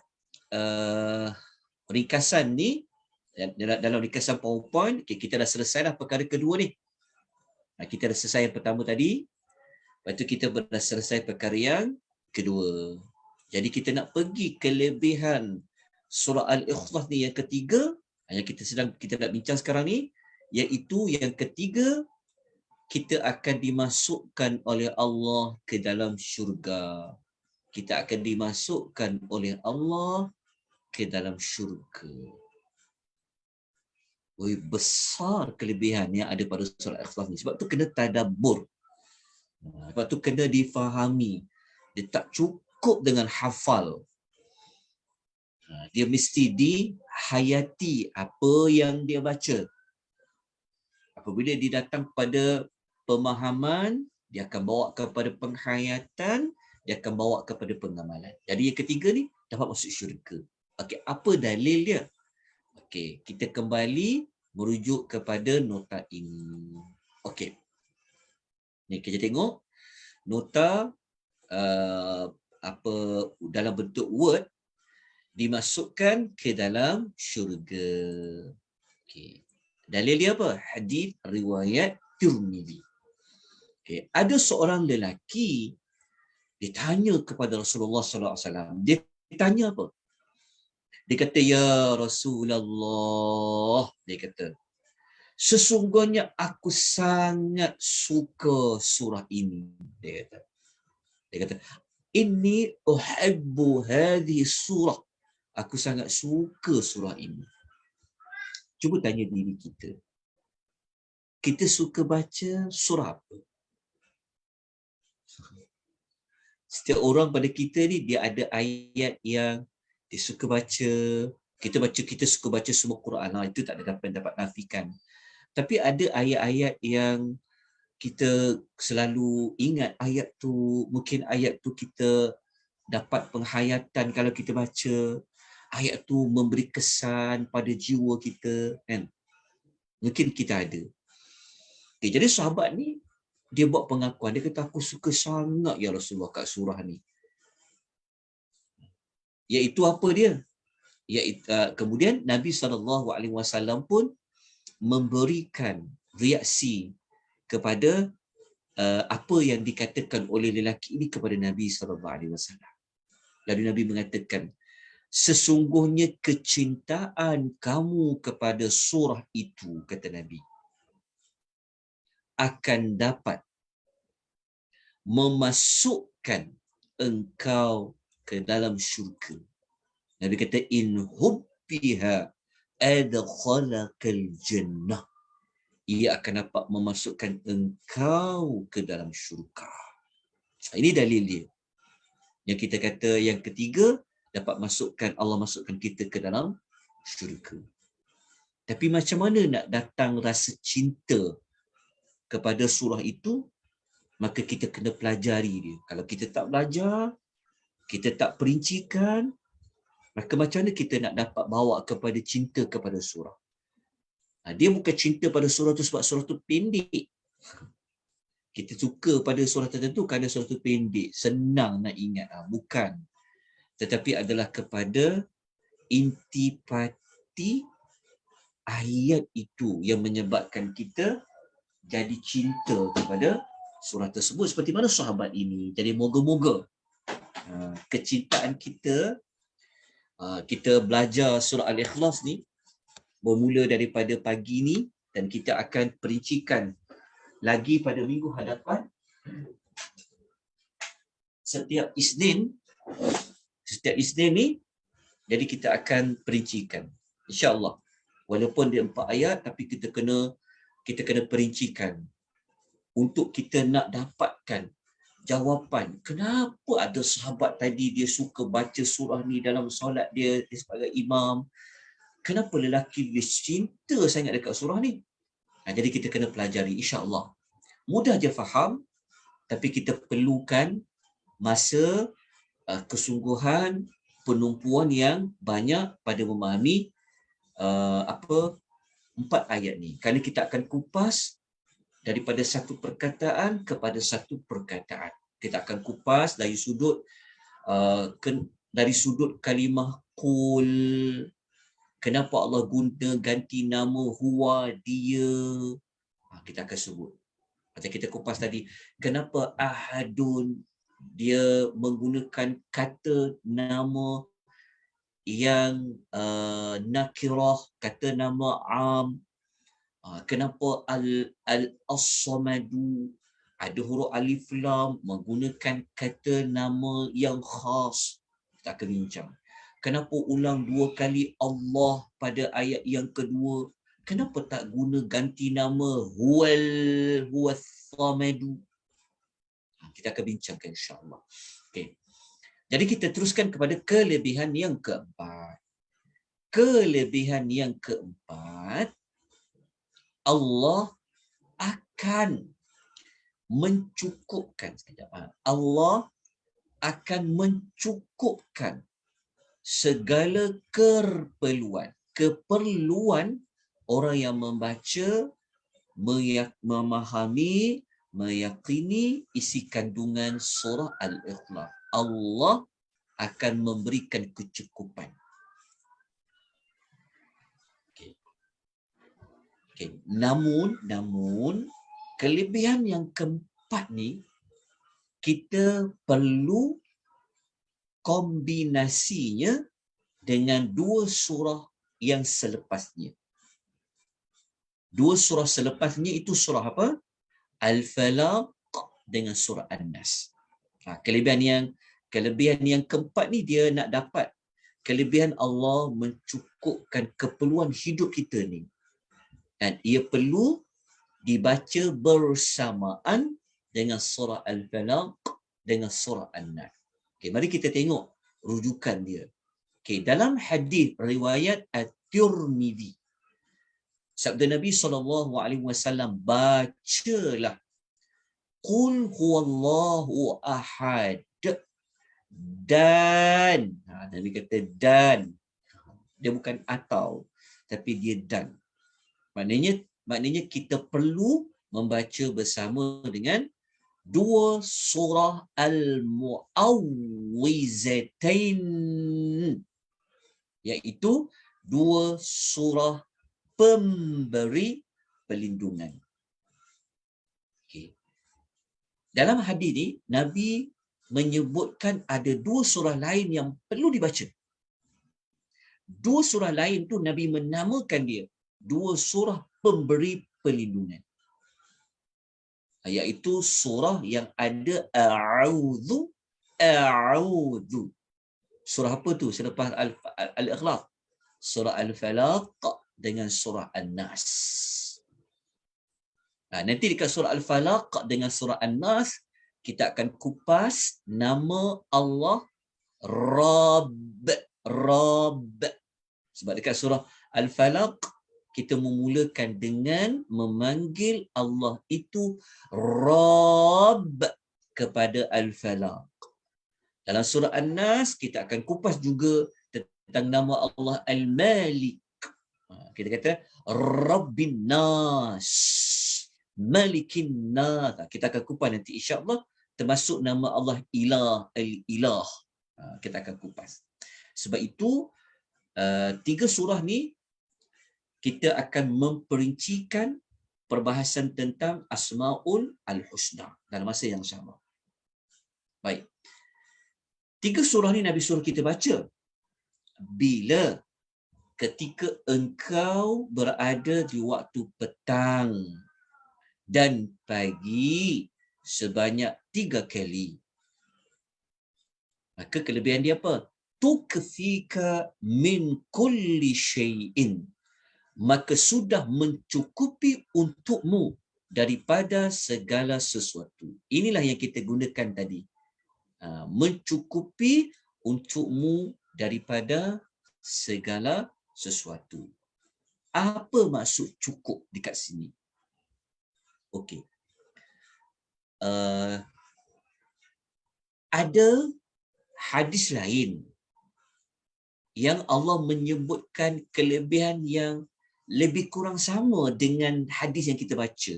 ringkasan ni, dalam ringkasan PowerPoint. Okay, kita dah selesai dah perkara kedua ni. Kita dah selesai yang pertama tadi. Lepas tu kita dah selesai perkara yang kedua. Jadi kita nak pergi kelebihan surah Al-Ikhlas ni yang ketiga, yang kita nak bincang sekarang ni, iaitu yang ketiga, kita akan dimasukkan oleh Allah ke dalam syurga. Kita akan dimasukkan oleh Allah ke dalam syurga. Besar kelebihan yang ada pada surah Al-Ikhlas ni. Sebab tu kena tadabbur. Sebab tu kena difahami. Dia tak cukup dengan hafal. Dia mesti dihayati apa yang dia baca. Apabila dia datang pada pemahaman, dia akan bawa kepada penghayatan, dia akan bawa kepada pengamalan. Jadi yang ketiga ni dapat masuk syurga. Okey, apa dalil dia? Okey, kita kembali merujuk kepada nota ini. Okey. Ni kita tengok nota dalam bentuk word dimasukkan ke dalam syurga. Okey. Dalil dia apa? Hadis riwayat Tirmizi. Okay. Ada seorang lelaki ditanya kepada Rasulullah sallallahu alaihi wasallam. Dia tanya apa? Dia kata, ya Rasulullah, dia kata, sesungguhnya aku sangat suka surah ini. Dia kata, inni uhibbu hadhihi surah. Aku sangat suka surah ini. Cuba tanya diri kita. Kita suka baca surah apa? Setiap orang pada kita ni, dia ada ayat yang dia suka baca. Kita suka baca semua Quran. Itu tak ada dapat nafikan. Tapi ada ayat-ayat yang kita selalu ingat ayat tu. Mungkin ayat tu kita dapat penghayatan kalau kita baca. Ayat tu memberi kesan pada jiwa kita, kan? Mungkin kita ada. Okay, jadi sahabat ni dia buat pengakuan, dia kata aku suka sangat ya Rasulullah kat surah ni. Iaitu apa dia? Iaitu kemudian Nabi SAW pun memberikan reaksi kepada apa yang dikatakan oleh lelaki ini kepada Nabi SAW. Lalu Nabi mengatakan, sesungguhnya kecintaan kamu kepada surah itu, kata Nabi, akan dapat memasukkan engkau ke dalam syurga. Nabi kata, in hubbiha adkhalakal jannah. Ia akan dapat memasukkan engkau ke dalam syurga. Ini dalil dia. Yang kita kata yang ketiga, dapat masukkan, Allah masukkan kita ke dalam syurga. Tapi macam mana nak datang rasa cinta kepada surah itu? Maka kita kena pelajari dia. Kalau kita tak belajar, kita tak perincikan, maka macam mana kita nak dapat bawa kepada cinta kepada surah? Dia bukan cinta pada surah tu sebab surah tu pendek. Kita suka pada surah tertentu kerana surah tu pendek, senang nak ingat. Bukan. Tetapi adalah kepada intipati ayat itu yang menyebabkan kita jadi cinta kepada surah tersebut. Seperti mana sahabat ini. Jadi moga-moga kecintaan kita, kita belajar surah Al-Ikhlas ni bermula daripada pagi ni, dan kita akan perincikan lagi pada minggu hadapan. Setiap Isnin ni, jadi kita akan perincikan. InsyaAllah. Walaupun dia 4 ayat, tapi kita kena perincikan untuk kita nak dapatkan jawapan. Kenapa ada sahabat tadi dia suka baca surah ni dalam solat dia sebagai imam? Kenapa lelaki dia cinta sangat dekat surah ni? Jadi kita kena pelajari, insya-Allah. Mudah je faham, tapi kita perlukan masa, kesungguhan, penumpuan yang banyak pada memahami 4 ayat ni. Kerana kita akan kupas daripada satu perkataan kepada satu perkataan. Kita akan kupas dari sudut kalimah qul. Kenapa Allah guna ganti nama huwa, dia. Kita akan sebut. Macam kita kupas tadi, kenapa ahadun dia menggunakan kata nama yang nakirah, kata nama am. Kenapa al-as-samadu, ada huruf alif lam, menggunakan kata nama yang khas. Kita akan bincang. Kenapa ulang 2 kali Allah pada ayat yang kedua? Kenapa tak guna ganti nama huwas-samadu? Kita akan bincangkan insya-Allah. Okey. Jadi kita teruskan kepada kelebihan yang keempat. Kelebihan yang keempat, Allah akan mencukupkan. Allah akan mencukupkan segala keperluan orang yang membaca, memahami, meyakini isi kandungan surah Al-Ikhlas. Allah akan memberikan kecukupan. Okay. Namun kelebihan yang keempat ni kita perlu kombinasinya dengan 2 surah yang selepasnya. 2 surah selepasnya itu surah apa? Al-Falaq dengan surah An-Nas. Kelebihan yang keempat ni dia nak dapat kelebihan Allah mencukupkan keperluan hidup kita ni. Dan ia perlu dibaca bersamaan dengan surah Al-Falaq dengan surah An-Nas. Okay, mari kita tengok rujukan dia. Okay, dalam hadis riwayat At-Tirmidzi, sabda Nabi SAW, bacalah Qul huwallahu ahad. Dan Nabi kata dan, dia bukan atau, tapi dia dan. Maknanya kita perlu membaca bersama dengan 2 surah Al-Mu'awwizatain, iaitu 2 surah pemberi perlindungan. Okay. Dalam hadis ni, Nabi menyebutkan ada 2 surah lain yang perlu dibaca. 2 surah lain tu Nabi menamakan dia 2 surah pemberi perlindungan. Iaitu surah yang ada a'udzu. Surah apa tu selepas Al-Ikhlas? Surah Al-Falaq dengan surah An-Nas. Nanti dekat surah Al-Falaq dengan surah An-Nas kita akan kupas nama Allah Rabb. Sebab dekat surah Al-Falaq kita memulakan dengan memanggil Allah itu Rabb kepada Al-Falaq. Dalam surah An-Nas, kita akan kupas juga tentang nama Allah Al-Malik. Kita kata Rabbin Nas, Malikin Nas. Kita akan kupas nanti insya-Allah, termasuk nama Allah Ilah, Al-Ilah. Kita akan kupas. Sebab itu, 3 surah ni kita akan memperincikan perbahasan tentang Asmaul Al-Husna dalam masa yang sama. Baik. 3 surah ni Nabi suruh kita baca bila ketika engkau berada di waktu petang dan pagi sebanyak 3 kali. Maka kelebihan dia apa? Tukfika min kulli syai'in. Maka sudah mencukupi untukmu daripada segala sesuatu. Inilah yang kita gunakan tadi. Mencukupi untukmu daripada segala sesuatu. Apa maksud cukup dekat sini? Okey. Ada hadis lain yang Allah menyebutkan kelebihan yang lebih kurang sama dengan hadis yang kita baca.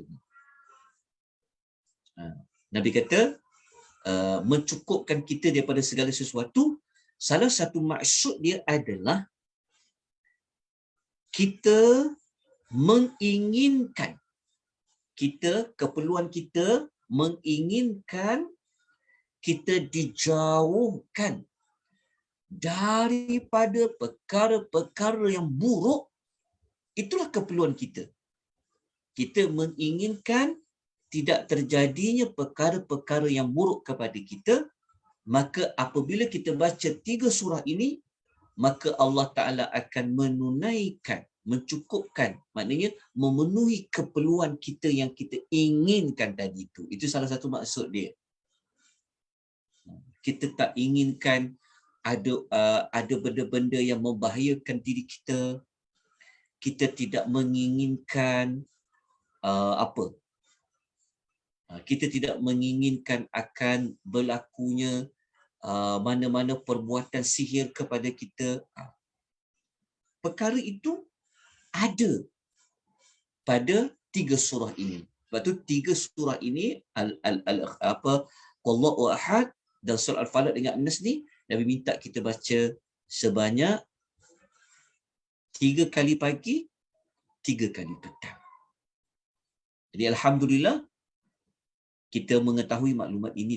Nabi kata, mencukupkan kita daripada segala sesuatu, salah satu maksud dia adalah kita menginginkan, keperluan kita menginginkan kita dijauhkan daripada perkara-perkara yang buruk. Itulah keperluan kita. Kita menginginkan tidak terjadinya perkara-perkara yang buruk kepada kita. Maka apabila kita baca 3 surah ini, maka Allah Ta'ala akan menunaikan, mencukupkan, maknanya memenuhi keperluan kita yang kita inginkan tadi itu. Itu salah satu maksud dia. Kita tak inginkan ada benda-benda yang membahayakan diri kita. Kita tidak menginginkan kita tidak menginginkan akan berlakunya mana-mana perbuatan sihir kepada kita. Perkara itu ada pada 3 surah ini. Sebab tu 3 surah ini Wallahu Ahad dan surah Al-Falaq dengan An-Nas ni Nabi minta kita baca sebanyak 3 kali pagi, 3 kali petang. Jadi alhamdulillah kita mengetahui maklumat ini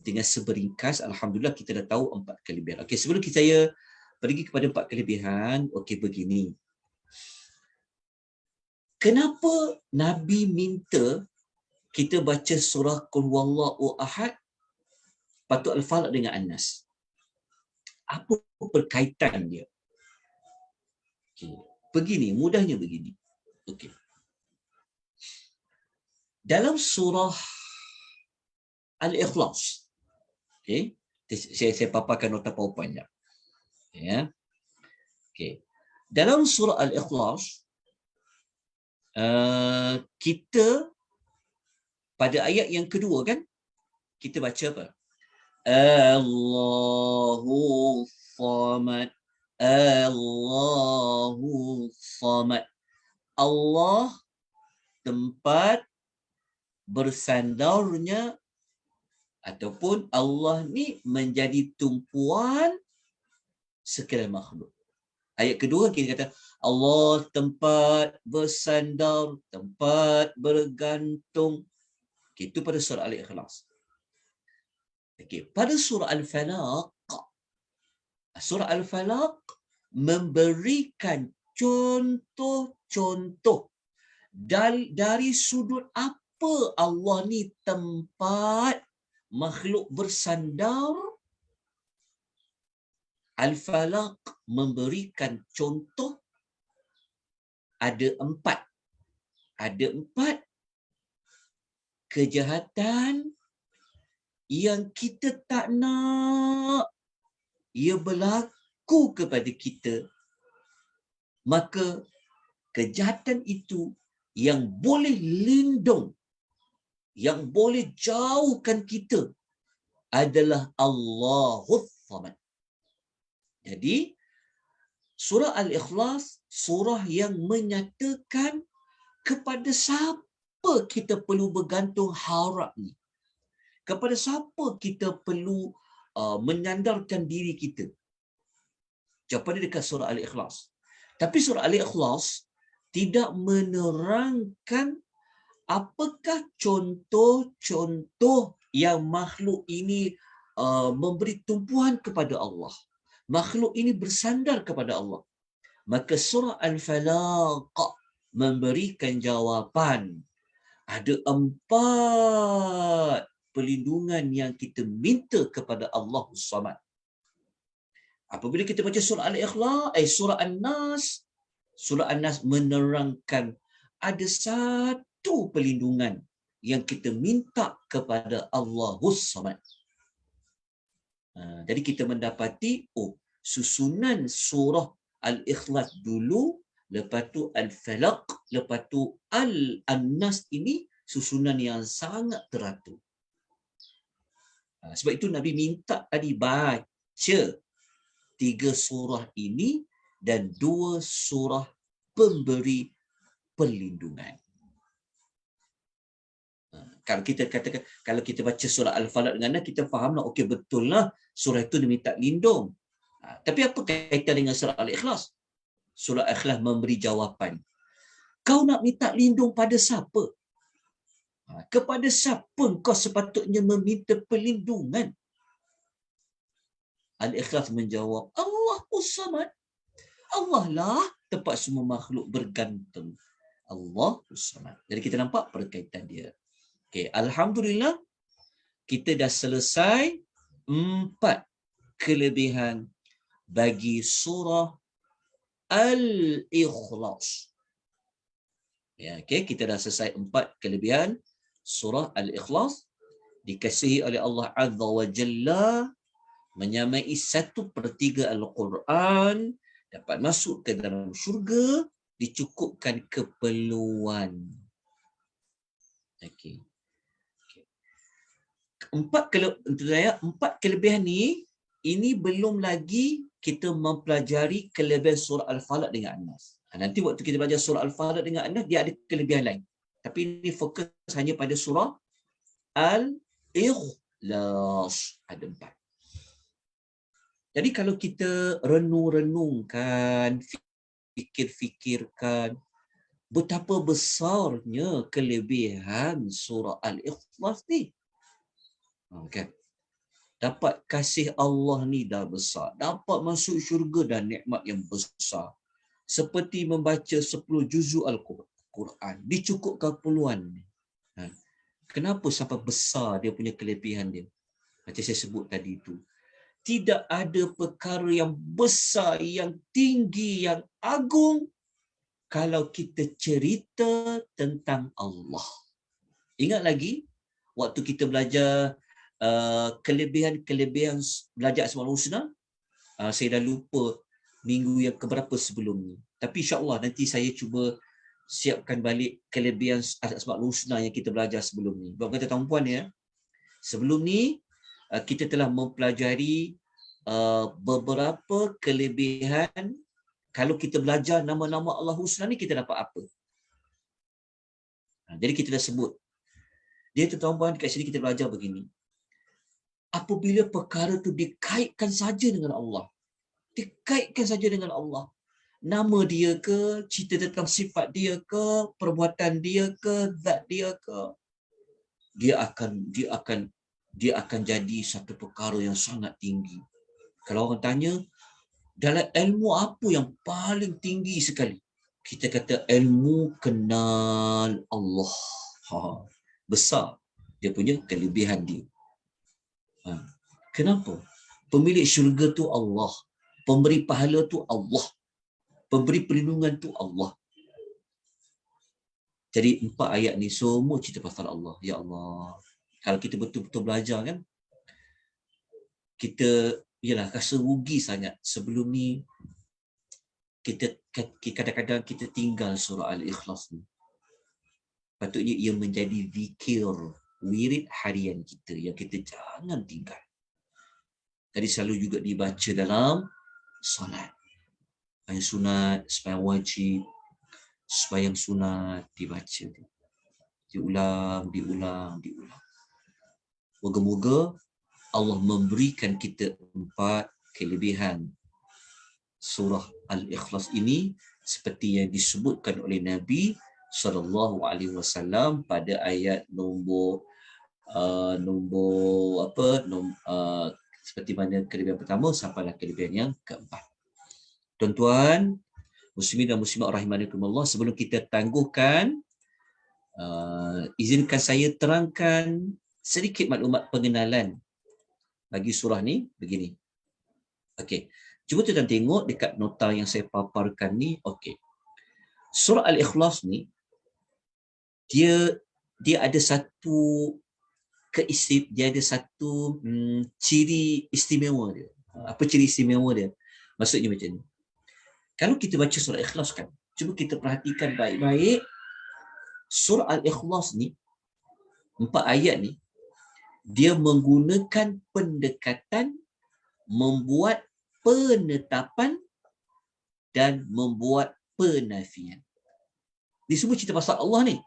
dengan seberingkas. Alhamdulillah kita dah tahu 4 kelebihan. Okey, sebelum saya pergi kepada 4 kelebihan, okey begini. Kenapa Nabi minta kita baca surah Qul Huwallahu Ahad, patut Al-Falaq dengan An-Nas? Apa perkaitan dia? Okay. Begini, mudahnya begini. Okey. Dalam surah Al-Ikhlas, okey, saya paparkan nota PowerPoint jap. Ya. Okey. Dalam surah Al-Ikhlas, kita pada ayat yang kedua kan, kita baca apa? Allahu Samad. Allahu Samad. Allah tempat bersandarnya, ataupun Allah ni menjadi tumpuan segala makhluk. Ayat kedua kita kata Allah tempat bersandar, tempat bergantung. Itu pada surah Al-Ikhlas. Okey, pada surah Al-Falaq, memberikan contoh-contoh dari sudut apa Allah ni tempat makhluk bersandar. Al-Falaq memberikan contoh ada 4 kejahatan yang kita tak nak ia berlaku kepada kita. maka kejahatan itu yang boleh lindung, yang boleh jauhkan kita adalah Allahus Samad. Jadi, surah Al-Ikhlas, surah yang menyatakan kepada siapa kita perlu bergantung harap ni. Kepada siapa kita perlu menyandarkan diri kita. Jawapan dia dekat surah Al-Ikhlas. Tapi surah Al-Ikhlas tidak menerangkan apakah contoh-contoh yang makhluk ini memberi tumpuan kepada Allah. Makhluk ini bersandar kepada Allah. Maka surah Al-Falaq memberikan jawapan. Ada 4 perlindungan yang kita minta kepada Allah Samad. Apabila kita baca surah Al-Ikhlas, surah Surah An-Nas menerangkan ada 1 perlindungan yang kita minta kepada Allahus Samad. Jadi kita mendapati, susunan surah Al-Ikhlas dulu, lepas tu Al-Falaq, lepas tu An-Nas ini susunan yang sangat teratur. Sebab itu Nabi minta tadi baca 3 surah ini dan 2 surah pemberi perlindungan. Kalau kita katakan, kalau kita baca surah Al-Falaq dengan kita fahamlah, okey betul lah surah itu diminta lindung. Tapi apa kaitan dengan surah Al-Ikhlas? Surah Al-Ikhlas memberi jawapan. Kau nak minta lindung pada siapa? Kepada siapa kau sepatutnya meminta perlindungan? Al-Ikhlas menjawab, Allahus Samad. Allah lah tempat semua makhluk bergantung. Allahus Samad. Jadi kita nampak perkaitan dia. Okay, Alhamdulillah, kita dah selesai 4 kelebihan bagi surah Al-Ikhlas. Ya, okay, kita dah selesai 4 kelebihan surah Al-Ikhlas. Dikasihi oleh Allah Azza wa Jalla, menyamai 1/3 Al-Quran, dapat masuk ke dalam syurga, dicukupkan keperluan. Okey. 4 kelebihan ni, ini belum lagi kita mempelajari kelebihan surah Al-Falaq dengan An-Nas. Nanti waktu kita belajar surah Al-Falaq dengan An-Nas, dia ada kelebihan lain. Tapi ini fokus hanya pada surah Al-Ikhlas. Ada 4. Jadi kalau kita renung-renungkan, fikir-fikirkan, betapa besarnya kelebihan surah Al-Ikhlas ni. Okay. Dapat kasih Allah ni dah besar. Dapat masuk syurga dan nikmat yang besar. Seperti membaca 10 juzuk Al-Quran. Dicukupkan keperluan ni. Kenapa sampai besar dia punya kelebihan dia? Macam saya sebut tadi tu. Tidak ada perkara yang besar, yang tinggi, yang agung kalau kita cerita tentang Allah. Ingat lagi waktu kita belajar kelebihan belajar Asmaul Husna, saya dah lupa minggu yang keberapa sebelum ni. Tapi insya-Allah nanti saya cuba siapkan balik kelebihan Asmaul Husna yang kita belajar sebelum ni. Buat kata tuan-puan ya, sebelum ni kita telah mempelajari beberapa kelebihan. Kalau kita belajar nama-nama Allah Husna ni, kita dapat apa? Jadi kita dah sebut. Dia tuan-tuan, kat sini kita belajar begini. Apabila perkara tu dikaitkan saja dengan Allah. Dikaitkan saja dengan Allah. Nama dia ke, cerita tentang sifat dia ke, perbuatan dia ke, zat dia ke, dia akan jadi satu perkara yang sangat tinggi. Kalau orang tanya, dalam ilmu apa yang paling tinggi sekali? Kita kata ilmu kenal Allah. Besar dia punya kelebihan dia. Kenapa? Pemilik syurga tu Allah. Pemberi pahala tu Allah. Pemberi perlindungan tu Allah. Jadi 4 ayat ni semua cerita pasal Allah. Ya Allah. Kalau kita betul-betul belajar kan, kita rasa rugi sangat sebelum ni kadang-kadang kita tinggal surah Al-Ikhlas ni. Patutnya ia menjadi zikir, wirid harian kita yang kita jangan tinggal. Tadi selalu juga dibaca dalam solat. Sembahyang sunat, sembahyang wajib, sembahyang sunat dibaca. Diulang. Moga-moga Allah memberikan kita 4 kelebihan surah Al-Ikhlas ini seperti yang disebutkan oleh Nabi SAW pada ayat nombor seperti mana kelebihan pertama sampailah kelebihan yang keempat. Tuan-tuan, muslimin dan muslimat rahimakumullah, sebelum kita tangguhkan, izinkan saya terangkan sedikit maklumat pengenalan bagi surah ni begini. Okey. Cuba tuan tengok dekat nota yang saya paparkan ni. Okey. Surah Al-Ikhlas ni dia ada satu ciri istimewa dia. Apa ciri istimewa dia? Maksudnya macam ni. Kalau kita baca surah Al-Ikhlas kan, cuba kita perhatikan baik-baik. Surah Al-Ikhlas ni 4 ayat ni dia menggunakan pendekatan membuat penetapan dan membuat penafian. Ini semua cerita pasal Allah ni.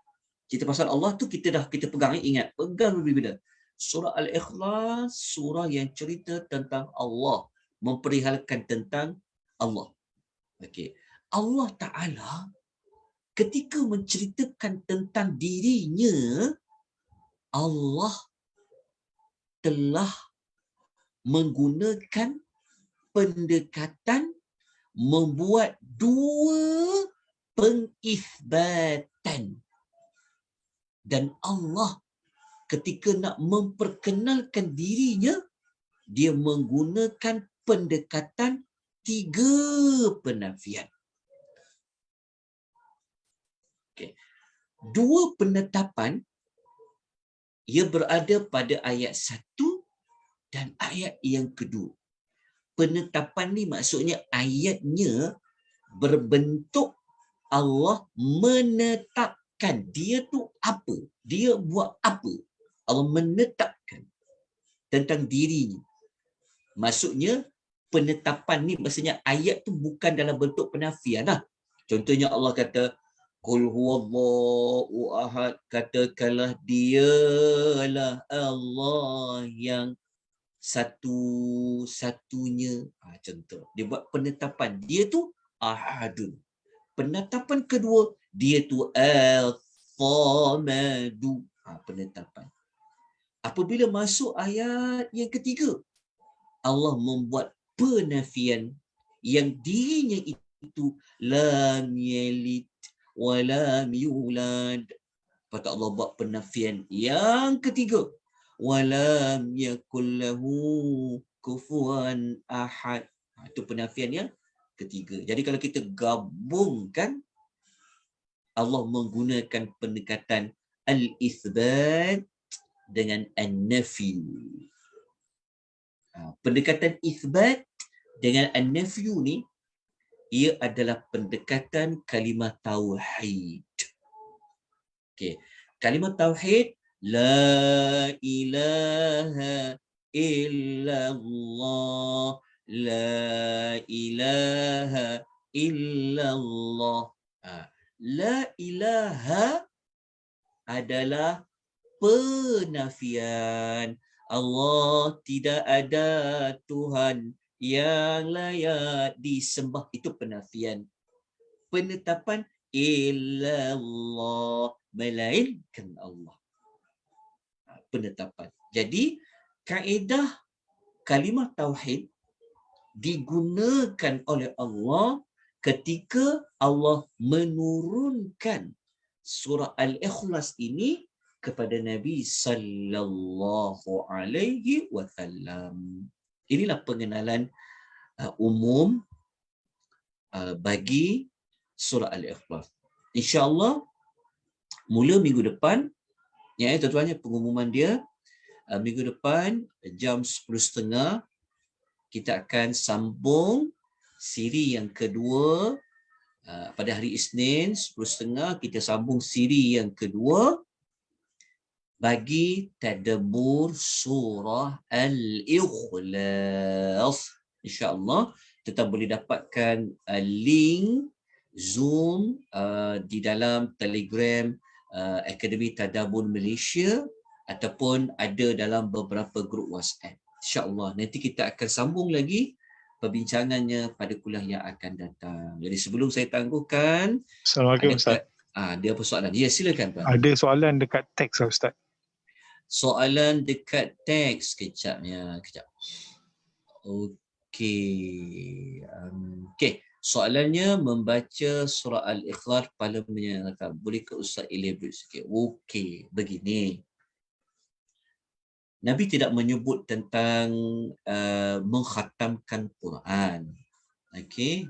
Cerita pasal Allah tu kita pegang, ingat, pegang bila. Surah Al-Ikhlas, surah yang cerita tentang Allah, memperihalkan tentang Allah. Okey. Allah Ta'ala ketika menceritakan tentang dirinya, Allah telah menggunakan pendekatan membuat 2 pengisbatan. Dan Allah ketika nak memperkenalkan dirinya, dia menggunakan pendekatan 3 penafian. Okay. 2 penetapan ia berada pada ayat 1 dan ayat yang kedua. Penetapan ni maksudnya ayatnya berbentuk Allah menetapkan dia tu apa, dia buat apa. Allah menetapkan tentang dirinya. Maksudnya penetapan ni maksudnya ayat tu bukan dalam bentuk penafian lah. Contohnya Allah kata Qul huwallahu ahad, katakanlah dialah Allah yang satu-satunya. Contoh, dia buat penetapan. Dia tu ahadun. Penetapan kedua, dia tu al-samadu. Penetapan. Apabila masuk ayat yang ketiga, Allah membuat penafian yang dirinya itu lam yalid wa lam yulad. Lepas Allah buat penafian yang ketiga, wa lam yakul lahu kufuwan ahad. Itu penafian yang ketiga. Jadi kalau kita gabungkan, Allah menggunakan pendekatan al-ithbat dengan an-nafi. Pendekatan ithbat dengan an-nafi ni ia adalah pendekatan kalimah tauhid. Okey, kalimah tauhid la ilaha illallah, la ilaha illallah. La ilaha adalah penafian. Allah tidak ada Tuhan yang layak disembah, itu penafian. Penetapan illallah, melainkan Allah. Penetapan. Jadi kaedah kalimah tauhid digunakan oleh Allah ketika Allah menurunkan surah Al-Ikhlas ini kepada Nabi sallallahu alaihi wasallam. Inilah pengenalan umum bagi surah Al-Ikhlas. InsyaAllah mula minggu depan, ya tuan-tuan, pengumuman dia minggu depan jam 10.30 kita akan sambung siri yang kedua Pada hari Isnin 10.30 kita sambung siri yang kedua bagi tadabbur surah Al-Ikhlas. InsyaAllah tetap boleh dapatkan link Zoom di dalam Telegram Akademi Tadabbur Malaysia ataupun ada dalam beberapa grup WhatsApp. InsyaAllah nanti kita akan sambung lagi perbincangannya pada kuliah yang akan datang. Jadi sebelum saya tangguhkan, Assalamualaikum Ustaz. dia persoalan. Ya, silakan Pak. Ada soalan dekat teks Ustaz. Soalan dekat teks kejapnya, kejap. Okey. Okey, soalannya membaca surah Al-Ikhlas pada menyatakan. Boleh ke Ustaz elaborate sikit? Okey, begini. Nabi tidak menyebut tentang mengkhatamkan Quran. Okey.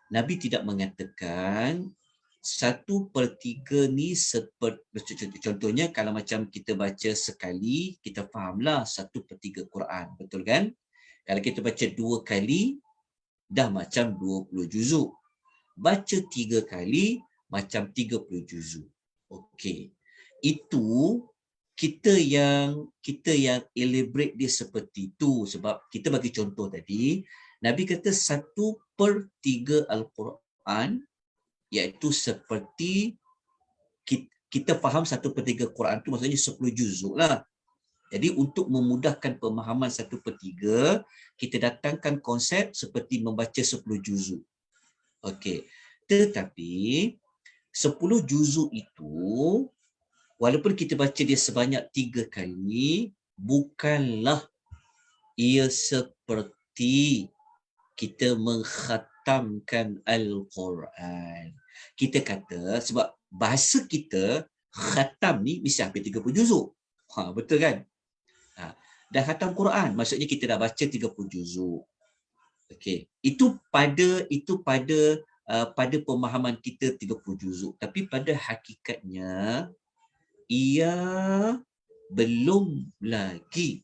Nabi tidak mengatakan 1/3 ni seperti contohnya kalau macam kita baca sekali, kita fahamlah 1/3 Quran, betul kan? Kalau kita baca 2 kali, dah macam 20 juzuk. Baca 3 kali, macam 30 juzuk. Okey. Itu kita yang elaborate dia seperti itu sebab kita bagi contoh tadi, Nabi kata 1/3 Al-Quran iaitu seperti kita faham 1/3 Quran tu maksudnya 10 juzuk lah. Jadi untuk memudahkan pemahaman 1/3, kita datangkan konsep seperti membaca 10 juzuk. Okey. Tetapi 10 juzuk itu walaupun kita baca dia sebanyak 3 kali, bukanlah ia seperti kita mengkhatamkan Al-Quran. Kita kata sebab bahasa kita khatam ni mesti hampir 30 juzuk. Betul kan? Dan khatam Quran maksudnya kita dah baca 30 juzuk. Okey. Itu pada pemahaman kita 30 juzuk, tapi pada hakikatnya ia belum lagi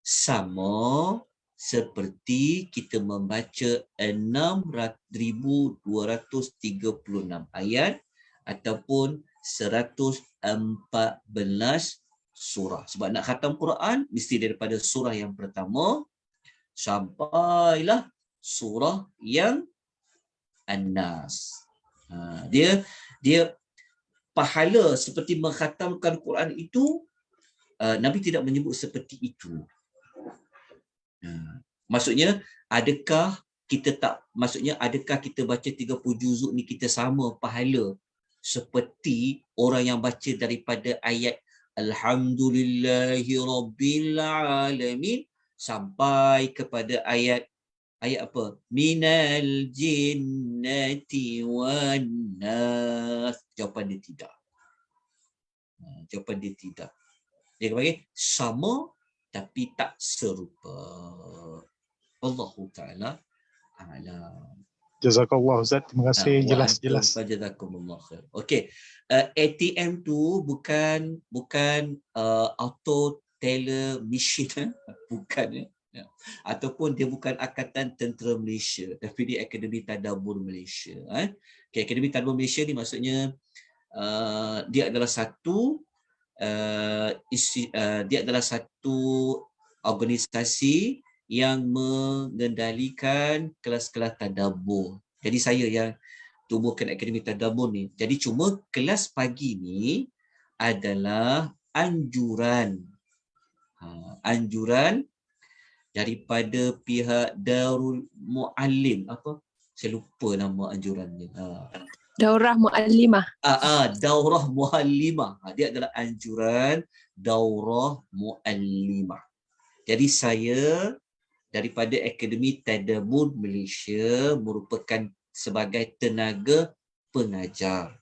sama seperti kita membaca 6,236 ayat ataupun 114 surah. Sebab nak khatam Quran mesti daripada surah yang pertama sampailah surah yang An-Nas. Dia pahala seperti mengkhatamkan Quran itu Nabi tidak menyebut seperti itu. Maksudnya adakah kita baca 30 juzuk ni kita sama pahala seperti orang yang baca daripada ayat Alhamdulillahirabbil alamin sampai kepada ayat apa? Minal jinnati wan nas. Jawapan dia tidak. Jawapan dia tidak. Dia panggil sama tapi tak serupa. Allahu Ta'ala a'lam. Jazakallah Ustaz. Terima kasih jelas-jelas. Jazakumullah khair. Okey. ATM tu bukan auto teller machine, bukan ya. Ataupun dia bukan Angkatan Tentera Malaysia, tapi dia Akademi Tadabbur Malaysia. Okay, Akademi Tadabbur Malaysia ni maksudnya dia adalah satu organisasi yang mengendalikan kelas-kelas tadabbur. Jadi saya yang tubuhkan Akademi Tadabbur ni. Jadi cuma kelas pagi ni adalah anjuran daripada pihak Darul Muallim. Apa? Saya lupa nama anjurannya. Daurah Muallimah. Daurah Muallimah. Dia adalah anjuran Daurah Muallimah. Jadi saya daripada Akademi Tadabbur Malaysia merupakan sebagai tenaga pengajar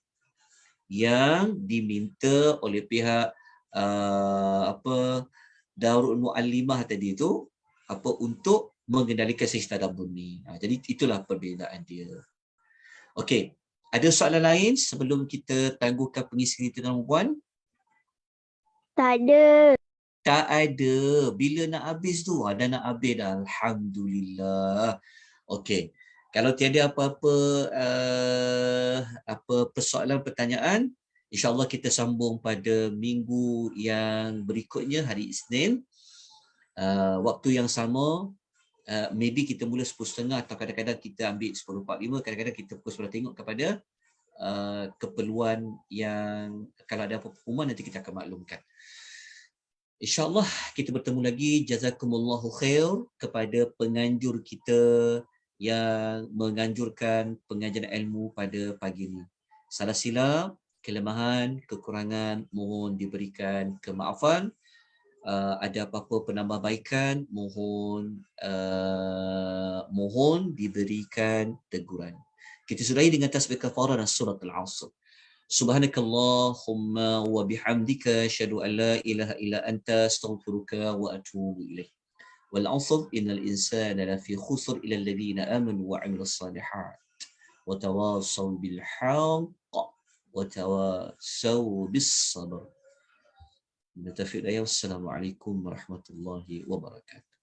yang diminta oleh pihak Darul Muallimah tadi tu untuk mengendalikan sesi tadabbur ni. Jadi itulah perbezaan dia. Okey, ada soalan lain sebelum kita tangguhkan pengisi tuan puan? Tak ada. Tak ada. Bila nak habis tu? Dah nak habis dah. Alhamdulillah. Okey. Kalau tiada apa-apa persoalan pertanyaan, insya-Allah kita sambung pada minggu yang berikutnya, hari Isnin. Waktu yang sama, maybe kita mula 10.30 atau kadang-kadang kita ambil 10.45, kadang-kadang kita pukul 10 tengok kepada keperluan yang kalau ada apa pengumuman nanti kita akan maklumkan. InsyaAllah kita bertemu lagi. Jazakumullahu khair kepada penganjur kita yang menganjurkan pengajian ilmu pada pagi ini. Salah silap, kelemahan, kekurangan mohon diberikan kemaafan. Ada apa-apa penambahbaikan mohon diberikan teguran. Kita sudahi dengan tasbih kafarah dan surah Al-Asr. Subhanakallahumma wa bihamdika asyhadu an la ilaha illa anta astaghfiruka wa atubu ilaik. Wal 'asr innal insana lafi khusr illa alladhina amanu wa 'amilus salihat wa tawassaw bil haqq wa tawassaw bis sabr. Wassalamualaikum warahmatullahi wabarakatuh.